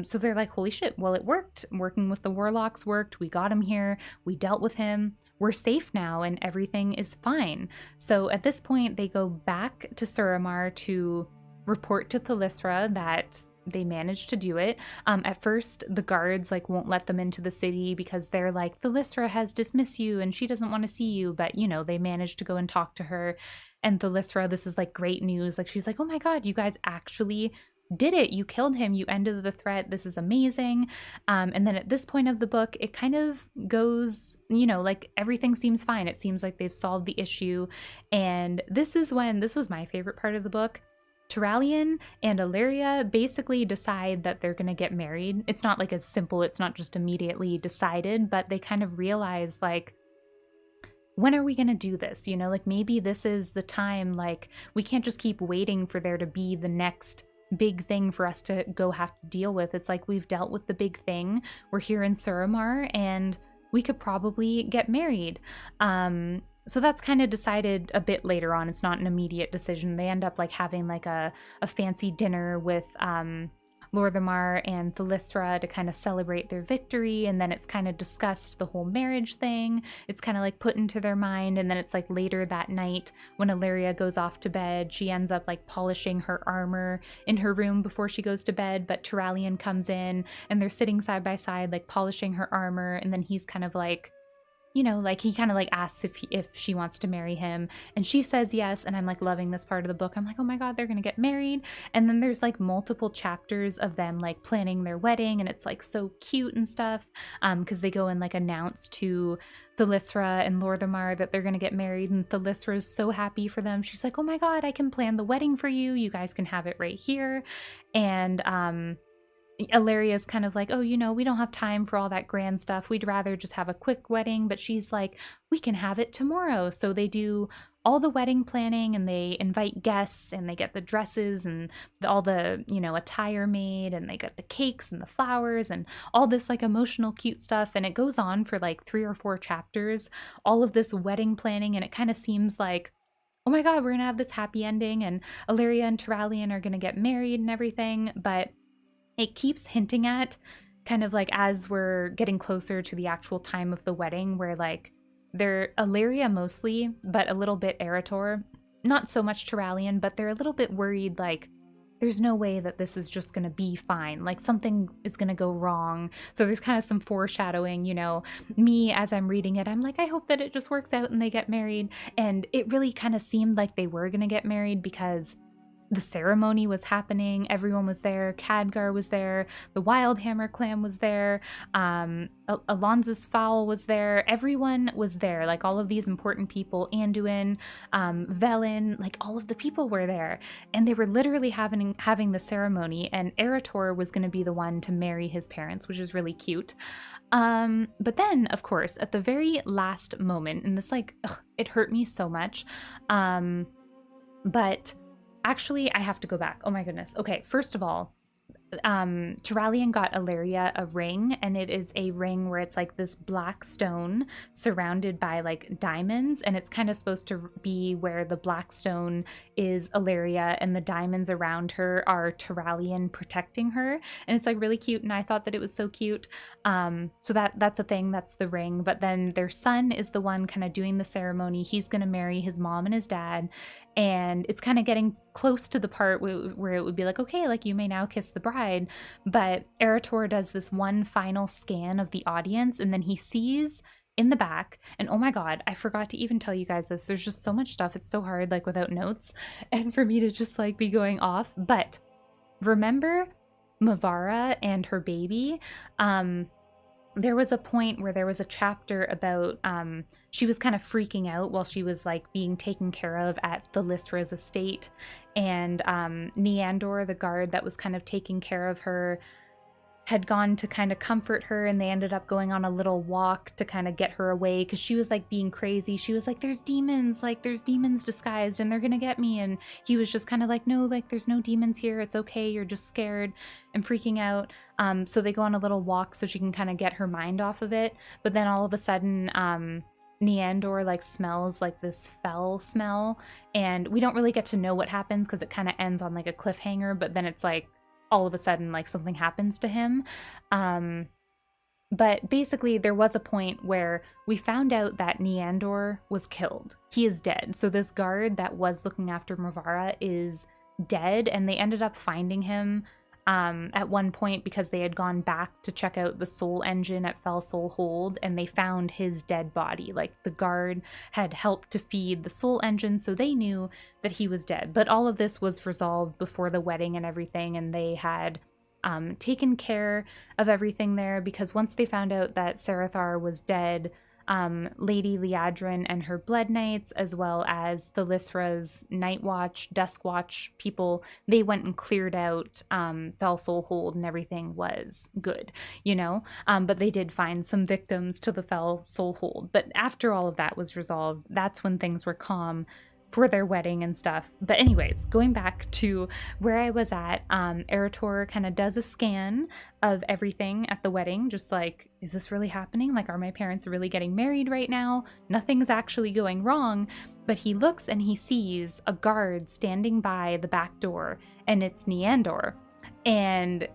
So they're like, holy shit, well, it worked. Working with the warlocks worked. We got him here. We dealt with him. We're safe now and everything is fine. So at this point, they go back to Suramar to report to Thalysra that they managed to do it. At first, the guards like won't let them into the city because they're like, Thalysra has dismissed you and she doesn't want to see you. But, you know, they managed to go and talk to her. And Thalysra, this is like great news. Like she's like, oh my god, you guys actually did it. You killed him. You ended the threat. This is amazing. And then at this point of the book, it kind of goes, you know, like everything seems fine. It seems like they've solved the issue. And this is when, this was my favorite part of the book. Turalyon and Alleria basically decide that they're going to get married. It's not like as simple, it's not just immediately decided, but they kind of realize like, when are we going to do this? You know, like maybe this is the time, like we can't just keep waiting for there to be the next big thing for us to go have to deal with. It's like we've dealt with the big thing. We're here in Suramar and we could probably get married. So that's kind of decided a bit later on. It's not an immediate decision. They end up like having like a fancy dinner with Lor'themar and Thalysra to kind of celebrate their victory, and then it's kind of discussed the whole marriage thing. It's kind of like put into their mind, and then it's like later that night when Alleria goes off to bed, she ends up like polishing her armor in her room before she goes to bed, but Turalyon comes in and they're sitting side by side like polishing her armor, and then he's kind of like, you know, like he kind of like asks if she wants to marry him, and she says yes. And I'm like loving this part of the book. I'm like, oh my god, they're gonna get married. And then there's like multiple chapters of them like planning their wedding, and it's like so cute and stuff, because they go and like announce to Thalysra and Lor'themar that they're gonna get married, and Thalysra's so happy for them. She's like, oh my god, I can plan the wedding for you. You guys can have it right here. And Alleria's kind of like, oh, you know, we don't have time for all that grand stuff. We'd rather just have a quick wedding. But she's like, we can have it tomorrow. So they do all the wedding planning, and they invite guests, and they get the dresses and all the, you know, attire made, and they get the cakes and the flowers and all this like emotional cute stuff. And it goes on for like 3 or 4 chapters, all of this wedding planning. And it kind of seems like, oh my god, we're gonna have this happy ending and Alleria and Turalyon are gonna get married and everything. But it keeps hinting at, kind of like as we're getting closer to the actual time of the wedding, where like they're Alleria mostly, but a little bit Arator, not so much Turalyon, but they're a little bit worried, like there's no way that this is just gonna be fine, like something is gonna go wrong. So there's kind of some foreshadowing, you know. Me, as I'm reading it, I'm like, I hope that it just works out and they get married. And it really kind of seemed like they were gonna get married because the ceremony was happening, everyone was there, Khadgar was there, the Wildhammer clan was there, Alonza's Fowl was there, everyone was there, like all of these important people, Anduin, Velen, like all of the people were there, and they were literally having the ceremony, and Arator was going to be the one to marry his parents, which is really cute. But then, of course, at the very last moment, and this like, it hurt me so much, but actually, I have to go back. Oh my goodness. Okay, first of all, Turalyon got Alleria a ring, and it is a ring where it's like this black stone surrounded by like diamonds, and it's kind of supposed to be where the black stone is Alleria and the diamonds around her are Turalyon protecting her, and it's like really cute, and I thought that it was so cute. So that's a thing, that's the ring. But then their son is the one kind of doing the ceremony. He's gonna marry his mom and his dad, and it's kind of getting close to the part where it would be like, okay, like you may now kiss the bride. But Arator does this one final scan of the audience, and then he sees in the back, and oh my god, I forgot to even tell you guys this, there's just so much stuff, it's so hard like without notes and for me to just like be going off. But remember Mavara and her baby? There was a point where there was a chapter about she was kind of freaking out while she was like being taken care of at Thalysra's estate, and Neandor, the guard that was kind of taking care of her, had gone to kind of comfort her, and they ended up going on a little walk to kind of get her away because she was like being crazy. She was like, there's demons disguised and they're gonna get me. And he was just kind of like, no, like there's no demons here, it's okay, you're just scared and freaking out. So they go on a little walk so she can kind of get her mind off of it. But then all of a sudden Neandor like smells like this foul smell, and we don't really get to know what happens because it kind of ends on like a cliffhanger, but then it's like all of a sudden like something happens to him. But basically there was a point where we found out that Neandor was killed. He is dead. So this guard that was looking after Mavara is dead, and they ended up finding him at one point because they had gone back to check out the soul engine at Fell Soul Hold, and they found his dead body. Like the guard had helped to feed the soul engine, so they knew that he was dead. But all of this was resolved before the wedding and everything, and they had taken care of everything there, because once they found out that Sarathar was dead, Lady Liadrin and her Blood Knights, as well as the Lysra's Night Watch, Dusk Watch people, they went and cleared out Fell Soul Hold, and everything was good, you know? But they did find some victims to the Fell Soul Hold. But after all of that was resolved, that's when things were calm for their wedding and stuff. But anyways, going back to where I was at, Arator kind of does a scan of everything at the wedding, just like, is this really happening? Like, are my parents really getting married right now? Nothing's actually going wrong. But he looks and he sees a guard standing by the back door, and it's Neandor. And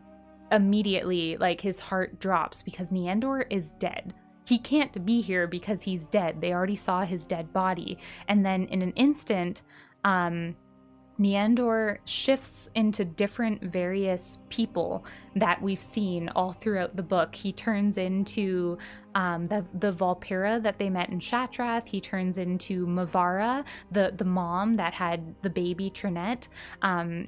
immediately, like, his heart drops because Neandor is dead. He can't be here because he's dead. They already saw his dead body. And then in an instant, Neandor shifts into different various people that we've seen all throughout the book. He turns into the Valpyra that they met in Shatrath. He turns into Mavara, the mom that had the baby Trinette.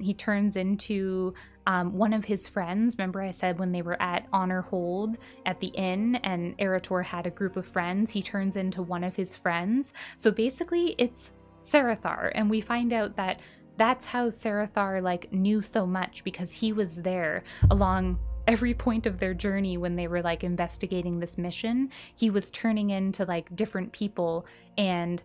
He turns into one of his friends. Remember I said when they were at Honor Hold at the inn and Arator had a group of friends, he turns into one of his friends. So basically it's Sarathar, and we find out that that's how Sarathar like knew so much, because he was there along every point of their journey when they were like investigating this mission. He was turning into like different people, and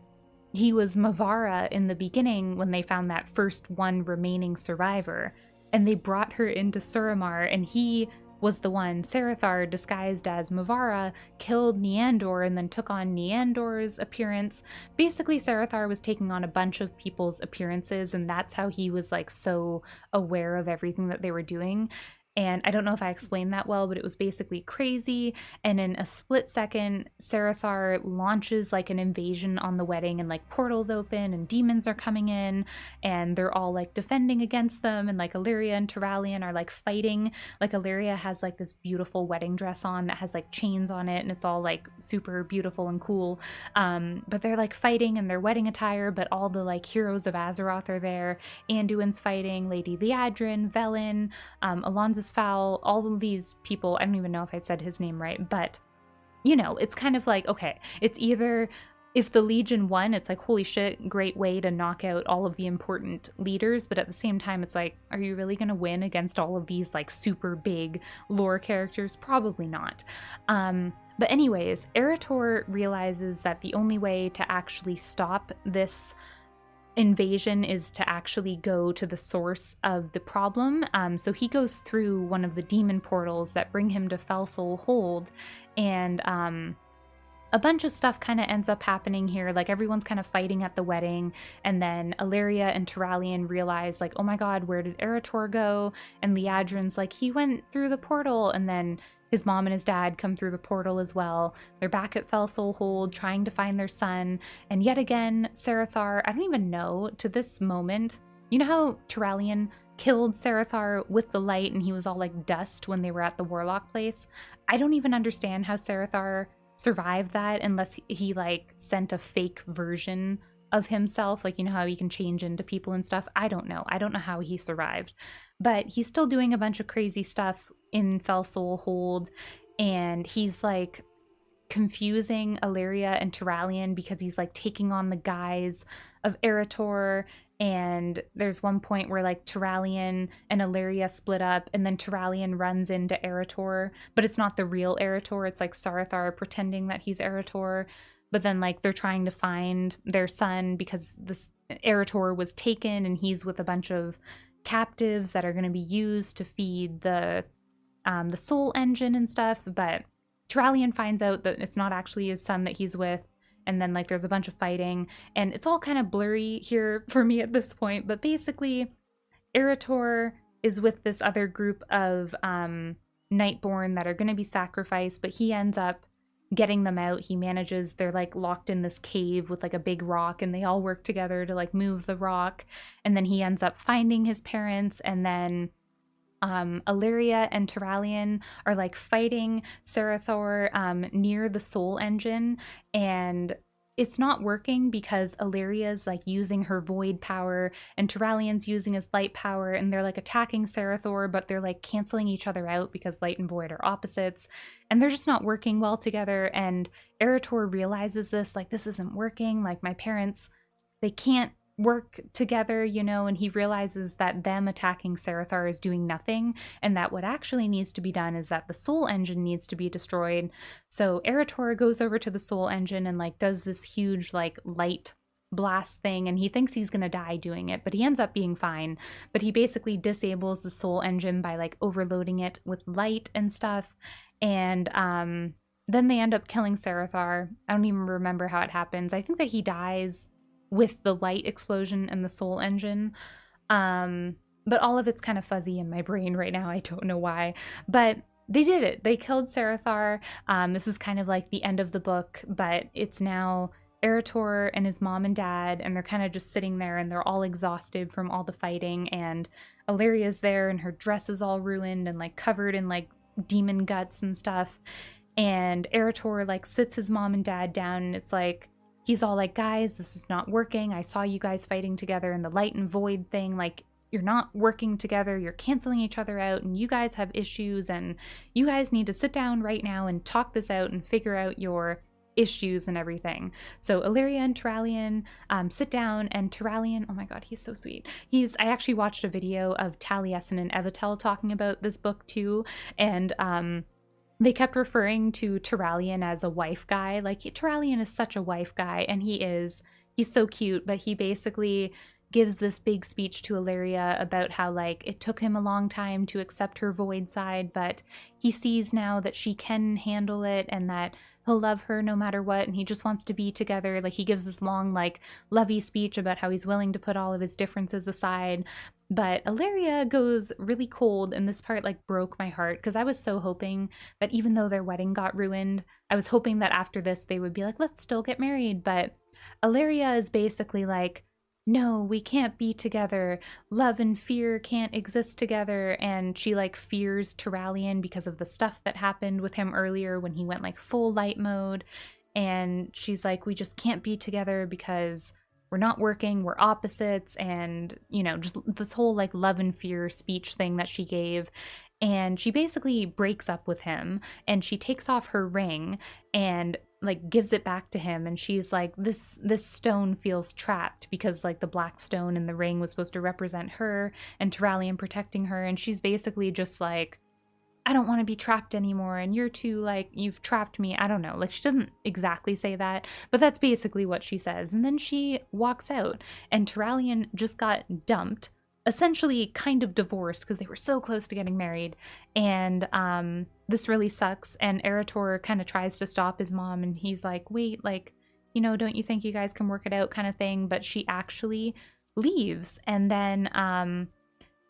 he was Mavara in the beginning when they found that first one remaining survivor, and they brought her into Suramar, and he was the one, Sarathar disguised as Mavara, killed Neandor and then took on Neandor's appearance. Basically, Sarathar was taking on a bunch of people's appearances, and that's how he was like so aware of everything that they were doing. And I don't know if I explained that well, but it was basically crazy. And in a split second, Sarathar launches like an invasion on the wedding, and like portals open and demons are coming in and they're all like defending against them. And like Alleria and Turalyon are like fighting. Like Alleria has like this beautiful wedding dress on that has like chains on it, and it's all like super beautiful and cool. But they're like fighting in their wedding attire, but all the like heroes of Azeroth are there. Anduin's fighting, Lady Liadrin, Velen, Alonza's Foul, all of these people. I don't even know if I said his name right, but you know, it's kind of like, okay, it's either if the Legion won, it's like, holy shit, great way to knock out all of the important leaders, but at the same time, it's like, are you really going to win against all of these like super big lore characters? Probably not. But anyways, Arator realizes that the only way to actually stop this invasion is to actually go to the source of the problem. So he goes through one of the demon portals that bring him to Fell Soul Hold, and a bunch of stuff kind of ends up happening here. Like everyone's kind of fighting at the wedding, and then Alleria and Turalyon realize like, oh my god, where did Arator go? And Liadrin's like, he went through the portal, and then his mom and his dad come through the portal as well. They're back at Fell Soul Hold trying to find their son. And yet again, Sarathar, I don't even know to this moment, you know how Turalyon killed Sarathar with the light and he was all like dust when they were at the Warlock place? I don't even understand how Sarathar survived that unless he like sent a fake version of himself. Like, you know how he can change into people and stuff? I don't know how he survived. But he's still doing a bunch of crazy stuff in Fell Soul Hold, and he's like confusing Alleria and Turalyon because he's like taking on the guise of Arator. And there's one point where like Turalyon and Alleria split up, and then Turalyon runs into Arator, but it's not the real Arator. It's like Sarathar pretending that he's Arator. But then like they're trying to find their son because this Arator was taken and he's with a bunch of captives that are going to be used to feed the soul engine and stuff. But Turalyon finds out that it's not actually his son that he's with, and then like there's a bunch of fighting, and it's all kind of blurry here for me at this point. But basically, Arator is with this other group of Nightborn that are going to be sacrificed, but he ends up getting them out. He manages, they're like locked in this cave with like a big rock, and they all work together to like move the rock, and then he ends up finding his parents. And then Alleria and Turalyon are like fighting Sarathor near the soul engine, and it's not working because Alleria's like using her void power and Turalyon's using his light power, and they're like attacking Sarathor, but they're like canceling each other out because light and void are opposites, and they're just not working well together. And Arator realizes this, like, this isn't working, like my parents, they can't work together, you know, and he realizes that them attacking Sarathar is doing nothing, and that what actually needs to be done is that the soul engine needs to be destroyed. So Arator goes over to the soul engine and like does this huge like light blast thing, and he thinks he's gonna die doing it, but he ends up being fine. But he basically disables the soul engine by like overloading it with light and stuff, and then they end up killing Sarathar. I don't even remember how it happens. I think that he dies with the light explosion and the soul engine. But all of it's kind of fuzzy in my brain right now. I don't know why. But they did it. They killed Sarathar. This is kind of like the end of the book, but it's now Arator and his mom and dad, and they're kind of just sitting there, and they're all exhausted from all the fighting, and Alleria's there, and her dress is all ruined and like covered in like demon guts and stuff. And Arator like sits his mom and dad down, and it's like, he's all like, guys, this is not working. I saw you guys fighting together in the light and void thing. Like, you're not working together. You're canceling each other out, and you guys have issues, and you guys need to sit down right now and talk this out and figure out your issues and everything. So Alleria and Turalyon sit down, and Turalyon, oh my god, he's so sweet. I actually watched a video of Taliesin and Evitel talking about this book too, and they kept referring to Turalyon as a wife guy. Like, Turalyon is such a wife guy, and he's so cute, but he basically gives this big speech to Alleria about how, like, it took him a long time to accept her void side, but he sees now that she can handle it, and that he'll love her no matter what, and he just wants to be together. Like, he gives this long, like, lovey speech about how he's willing to put all of his differences aside. But Alleria goes really cold, and this part like broke my heart, because I was so hoping that even though their wedding got ruined, I was hoping that after this they would be like, let's still get married. But Alleria is basically like, no, we can't be together. Love and fear can't exist together. And she like fears Turalyon because of the stuff that happened with him earlier when he went like full light mode. And she's like, we just can't be together because we're not working, we're opposites, and, you know, just this whole like love and fear speech thing that she gave. And she basically breaks up with him, and she takes off her ring and like gives it back to him, and she's like, this stone feels trapped, because like the black stone in the ring was supposed to represent her and Turalyon protecting her, and she's basically just like, I don't want to be trapped anymore, and you're too, like, you've trapped me. I don't know. Like, she doesn't exactly say that, but that's basically what she says. And then she walks out, and Turalyon just got dumped, essentially kind of divorced, because they were so close to getting married. And this really sucks. And Arator kind of tries to stop his mom, and he's like, wait, like, you know, don't you think you guys can work it out, kind of thing. But she actually leaves. And then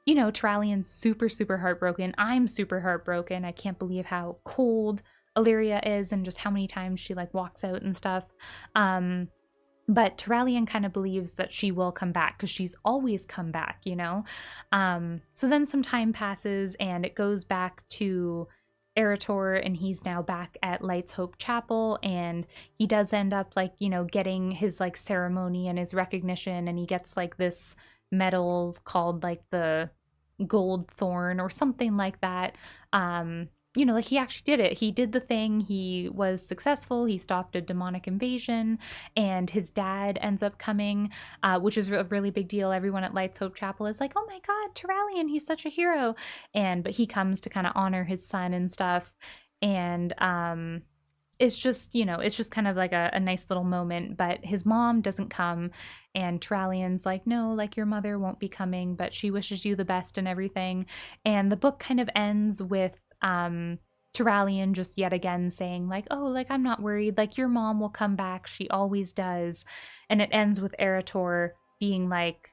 you know, Turalyon's super, super heartbroken. I'm super heartbroken. I can't believe how cold Alleria is, and just how many times she like walks out and stuff. But Turalyon kind of believes that she will come back, because she's always come back, you know? So then some time passes, and it goes back to Arator, and he's now back at Light's Hope Chapel, and he does end up like, you know, getting his like ceremony and his recognition, and he gets like this medal called like the Gold Thorn or something like that. you know, like he actually did it. He did the thing. He was successful. He stopped a demonic invasion, and his dad ends up coming, which is a really big deal. Everyone at Lights Hope Chapel is like, "Oh my God, Turalyon, he's such a hero!" But he comes to kind of honor his son and stuff. And it's just, you know, it's just kind of like a nice little moment. But his mom doesn't come, and Turalyon's like, "No, like your mother won't be coming, but she wishes you the best and everything." And the book kind of ends with Turalyon just yet again saying like, "Oh, like I'm not worried, like your mom will come back, she always does." And it ends with Arator being like,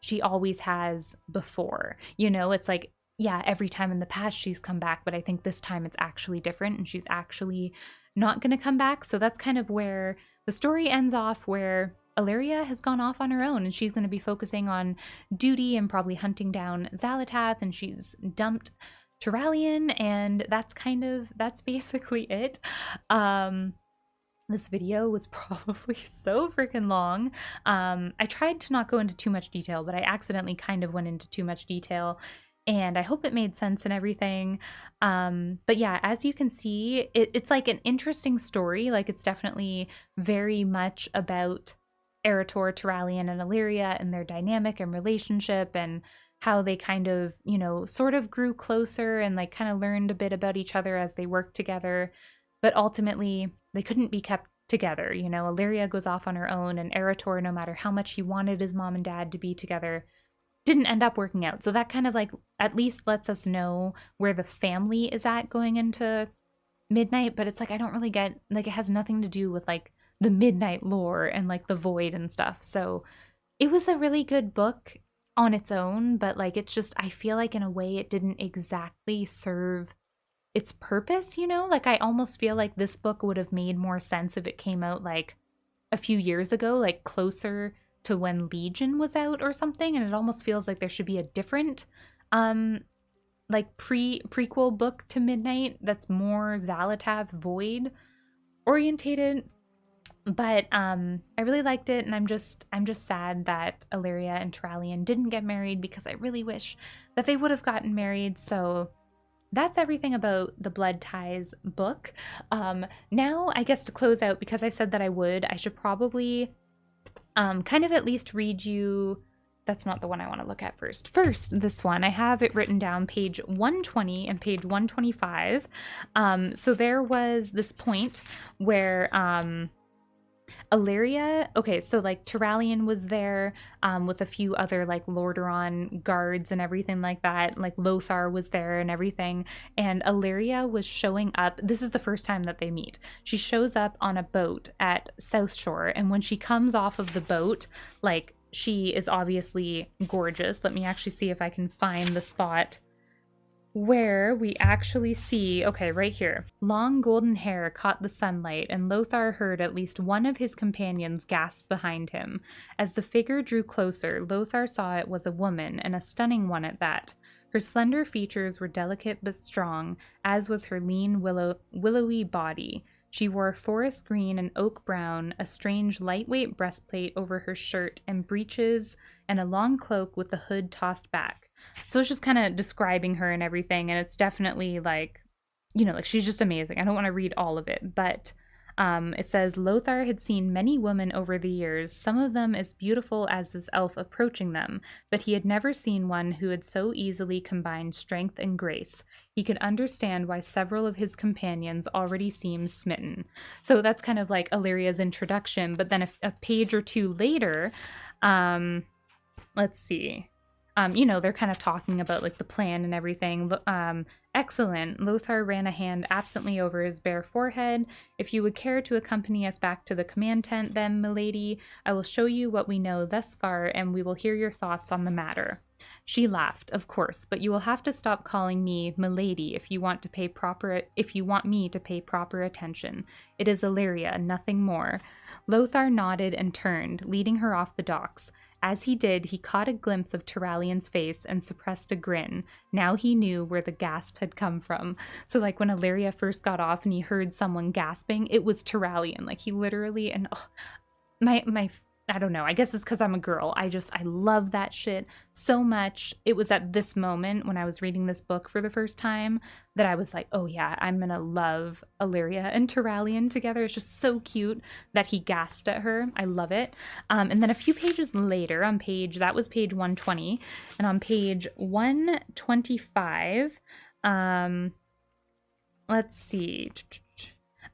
"She always has before." You know, it's like, yeah, every time in the past she's come back, but I think this time it's actually different and she's actually not going to come back. So that's kind of where the story ends off, where Alleria has gone off on her own and she's going to be focusing on duty and probably hunting down Xalatath, and she's dumped Turalyon, and that's basically it. This video was probably so freaking long. I tried to not go into too much detail, but I accidentally kind of went into too much detail, and I hope it made sense and everything. But yeah, as you can see, it's like an interesting story. Like, it's definitely very much about Arator, Turalyon, and Alleria and their dynamic and relationship, and how they kind of, you know, sort of grew closer and like kind of learned a bit about each other as they worked together. But ultimately, they couldn't be kept together. You know, Alleria goes off on her own, and Arator, no matter how much he wanted his mom and dad to be together, didn't end up working out. So that kind of like at least lets us know where the family is at going into Midnight. But it's like, I don't really get, like, it has nothing to do with like the Midnight lore and like the Void and stuff. So it was a really good book on its own, but like, it's just, I feel like in a way it didn't exactly serve its purpose, you know? Like, I almost feel like this book would have made more sense if it came out like a few years ago, like closer to when Legion was out or something. And it almost feels like there should be a different like prequel book to Midnight that's more Xalatath Void orientated. But I really liked it, and I'm just sad that Alleria and Turalyon didn't get married, because I really wish that they would have gotten married. So that's everything about the Blood Ties book. Now, I guess to close out, because I said that I should probably kind of at least read you. That's not the one I want to look at first. First, this one. I have it written down, page 120 and page 125. So there was this point where Alleria, okay, so like Turalyon was there with a few other like Lordaeron guards and everything like that. Like Lothar was there and everything. And Alleria was showing up. This is the first time that they meet. She shows up on a boat at South Shore. And when she comes off of the boat, like, she is obviously gorgeous. Let me actually see if I can find the spot where we actually see, okay, right here. Long golden hair caught the sunlight, and Lothar heard at least one of his companions gasp behind him. As the figure drew closer, Lothar saw it was a woman, and a stunning one at that. Her slender features were delicate but strong, as was her lean, willowy body. She wore forest green and oak brown, a strange lightweight breastplate over her shirt, and breeches, and a long cloak with the hood tossed back. So it's just kind of describing her and everything, and it's definitely like, you know, like, she's just amazing. I don't want to read all of it, but it says, Lothar had seen many women over the years, some of them as beautiful as this elf approaching them, but he had never seen one who had so easily combined strength and grace. He could understand why several of his companions already seemed smitten. So that's kind of like Alleria's introduction, but then a page or two later, let's see. You know, they're kind of talking about like the plan and everything. Excellent. Lothar ran a hand absently over his bare forehead. If you would care to accompany us back to the command tent, then, milady, I will show you what we know thus far, and we will hear your thoughts on the matter. She laughed. Of course, but you will have to stop calling me milady if you want me to pay proper attention. It is Alleria, nothing more. Lothar nodded and turned, leading her off the docks. As he did, he caught a glimpse of Turalyon's face and suppressed a grin. Now he knew where the gasp had come from. So like when Alleria first got off and he heard someone gasping, it was Turalyon. Like, he literally, and my I don't know. I guess it's because I'm a girl. I love that shit so much. It was at this moment when I was reading this book for the first time that I was like, oh yeah, I'm gonna love Alleria and Turalyon together. It's just so cute that he gasped at her. I love it. And then a few pages later, that was page 120, and on page 125, let's see.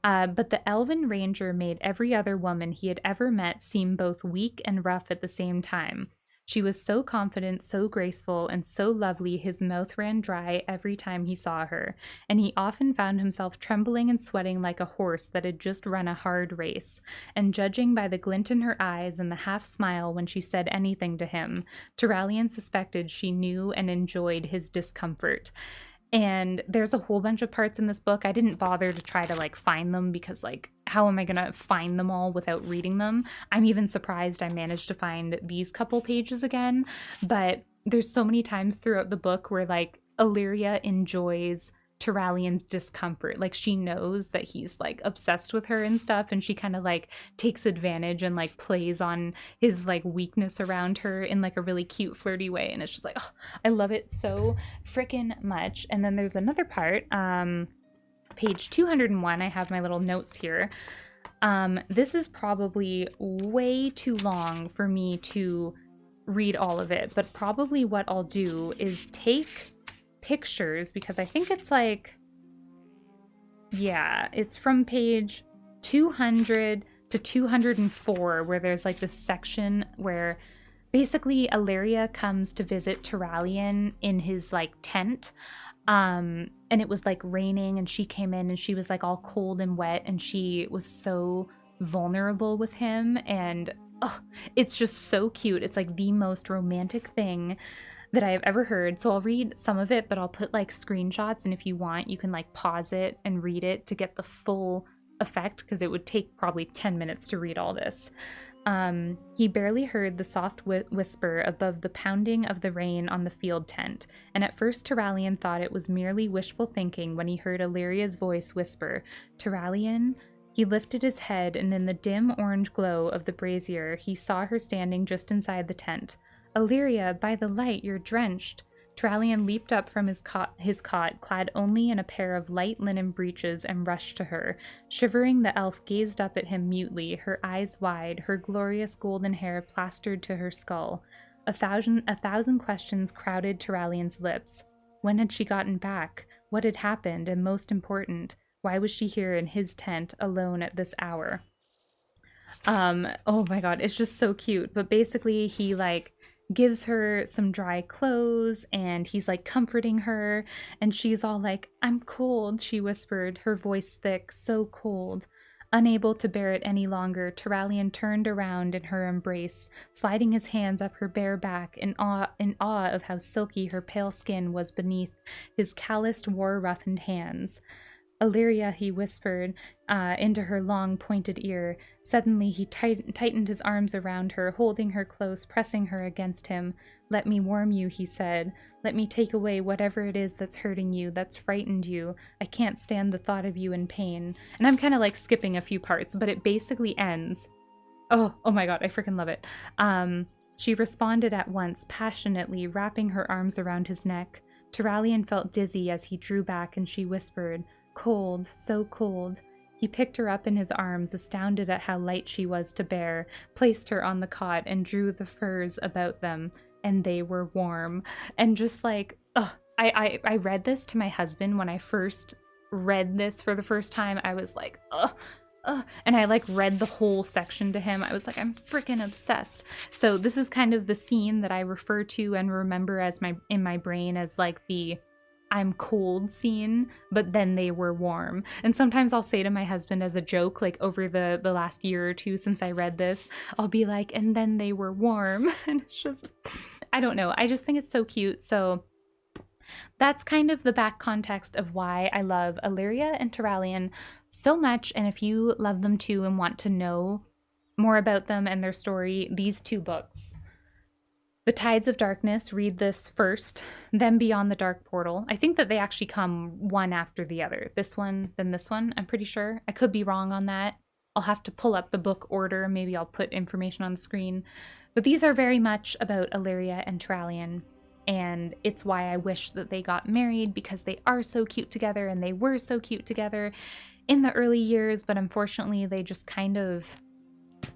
But the elven ranger made every other woman he had ever met seem both weak and rough at the same time. She was so confident, so graceful, and so lovely his mouth ran dry every time he saw her, and he often found himself trembling and sweating like a horse that had just run a hard race. And judging by the glint in her eyes and the half smile when she said anything to him, Turalyon suspected she knew and enjoyed his discomfort. And there's a whole bunch of parts in this book. I didn't bother to try to like find them because like how am I gonna find them all without reading them? I'm even surprised I managed to find these couple pages again. But there's so many times throughout the book where like Alleria enjoys Turalyon's discomfort. Like she knows that he's like obsessed with her and stuff, and she kind of like takes advantage and like plays on his like weakness around her in like a really cute flirty way. And it's just like, oh, I love it so freaking much. And then there's another part, page 201. I have my little notes here. This is probably way too long for me to read all of it, but probably what I'll do is take pictures, because I think it's like, yeah, it's from page 200 to 204 where there's like this section where basically Alleria comes to visit Turalyon in his like tent, and it was like raining, and she came in and she was like all cold and wet, and she was so vulnerable with him, and oh, it's just so cute. It's like the most romantic thing that I have ever heard. So I'll read some of it, but I'll put like screenshots, and if you want, you can like pause it and read it to get the full effect, because it would take probably 10 minutes to read all this. He barely heard the soft whisper above the pounding of the rain on the field tent, and at first Turalyon thought it was merely wishful thinking when he heard Alleria's voice whisper, "Turalyon?" He lifted his head, and in the dim orange glow of the brazier, he saw her standing just inside the tent. "Alleria, by the light, you're drenched." Turalyon leaped up from his cot, clad only in a pair of light linen breeches, and rushed to her. Shivering, the elf gazed up at him mutely, her eyes wide, her glorious golden hair plastered to her skull. A thousand questions crowded Turalyon's lips. When had she gotten back? What had happened? And most important, why was she here in his tent, alone at this hour? Oh my god, it's just so cute. But basically, he like gives her some dry clothes, and he's like comforting her, and she's all like, "I'm cold," she whispered, her voice thick, so cold. Unable to bear it any longer, Turalyon turned around in her embrace, sliding his hands up her bare back in awe of how silky her pale skin was beneath his calloused, war-roughened hands. "Alleria," he whispered into her long, pointed ear. Suddenly he tightened his arms around her, holding her close, pressing her against him. "Let me warm you," he said. "Let me take away whatever it is that's hurting you, that's frightened you. I can't stand the thought of you in pain." And I'm kind of like skipping a few parts, but it basically ends. Oh my god, I freaking love it. She responded at once, passionately, wrapping her arms around his neck. Turalyon felt dizzy as he drew back, and she whispered, "Cold, so cold." He picked her up in his arms, astounded at how light she was to bear, placed her on the cot, and drew the furs about them, and they were warm. And just like, I read this to my husband when I first read this for the first time. I was like, and I like read the whole section to him. I was like, I'm freaking obsessed. So this is kind of the scene that I refer to and remember as in my brain as like the "I'm cold" scene, but then they were warm. And sometimes I'll say to my husband as a joke, like over the last year or two since I read this, I'll be like, "and then they were warm." And it's just, I don't know. I just think it's so cute. So that's kind of the back context of why I love Alleria and Turalyon so much. And if you love them too and want to know more about them and their story, these two books. The Tides of Darkness, read this first, then Beyond the Dark Portal. I think that they actually come one after the other. This one, then this one, I'm pretty sure. I could be wrong on that. I'll have to pull up the book order. Maybe I'll put information on the screen. But these are very much about Alleria and Turalyon. And it's why I wish that they got married, because they are so cute together and they were so cute together in the early years. But unfortunately, they just kind of,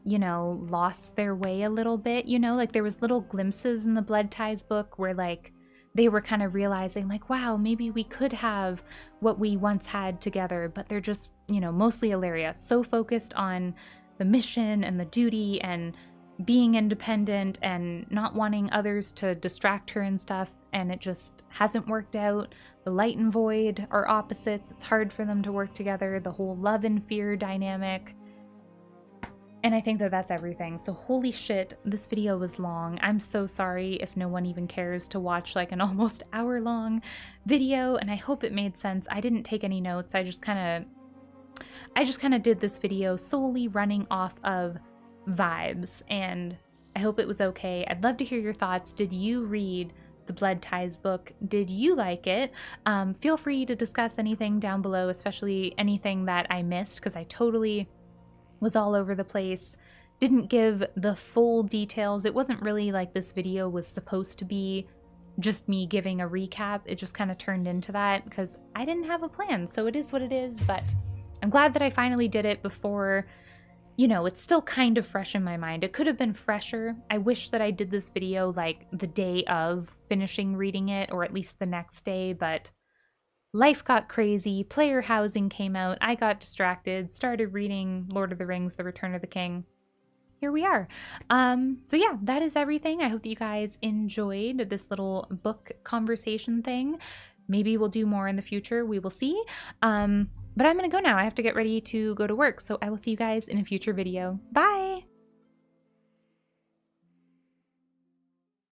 you know, lost their way a little bit. You know, like there was little glimpses in the Blood Ties book where like they were kind of realizing like, wow, maybe we could have what we once had together. But they're just, you know, mostly Alleria, so focused on the mission and the duty and being independent and not wanting others to distract her and stuff, and it just hasn't worked out. The light and void are opposites. It's hard for them to work together. The whole love and fear dynamic. And I think that that's everything. So holy shit, this video was long. I'm so sorry if no one even cares to watch like an almost hour-long video, and I hope it made sense. I didn't take any notes. I just kind of did this video solely running off of vibes, and I hope it was okay. I'd love to hear your thoughts. Did you read the Blood Ties book? Did you like it? Feel free to discuss anything down below, especially anything that I missed, because I totally was all over the place, didn't give the full details. It wasn't really like this video was supposed to be just me giving a recap. It just kind of turned into that because I didn't have a plan, so it is what it is. But I'm glad that I finally did it before, you know, it's still kind of fresh in my mind. It could have been fresher. I wish that I did this video like the day of finishing reading it, or at least the next day, but life got crazy, player housing came out, I got distracted, started reading Lord of the Rings, The Return of the King. Here we are. So yeah, that is everything. I hope that you guys enjoyed this little book conversation thing. Maybe we'll do more in the future, we will see. But I'm gonna go now. I have to get ready to go to work, so I will see you guys in a future video. Bye!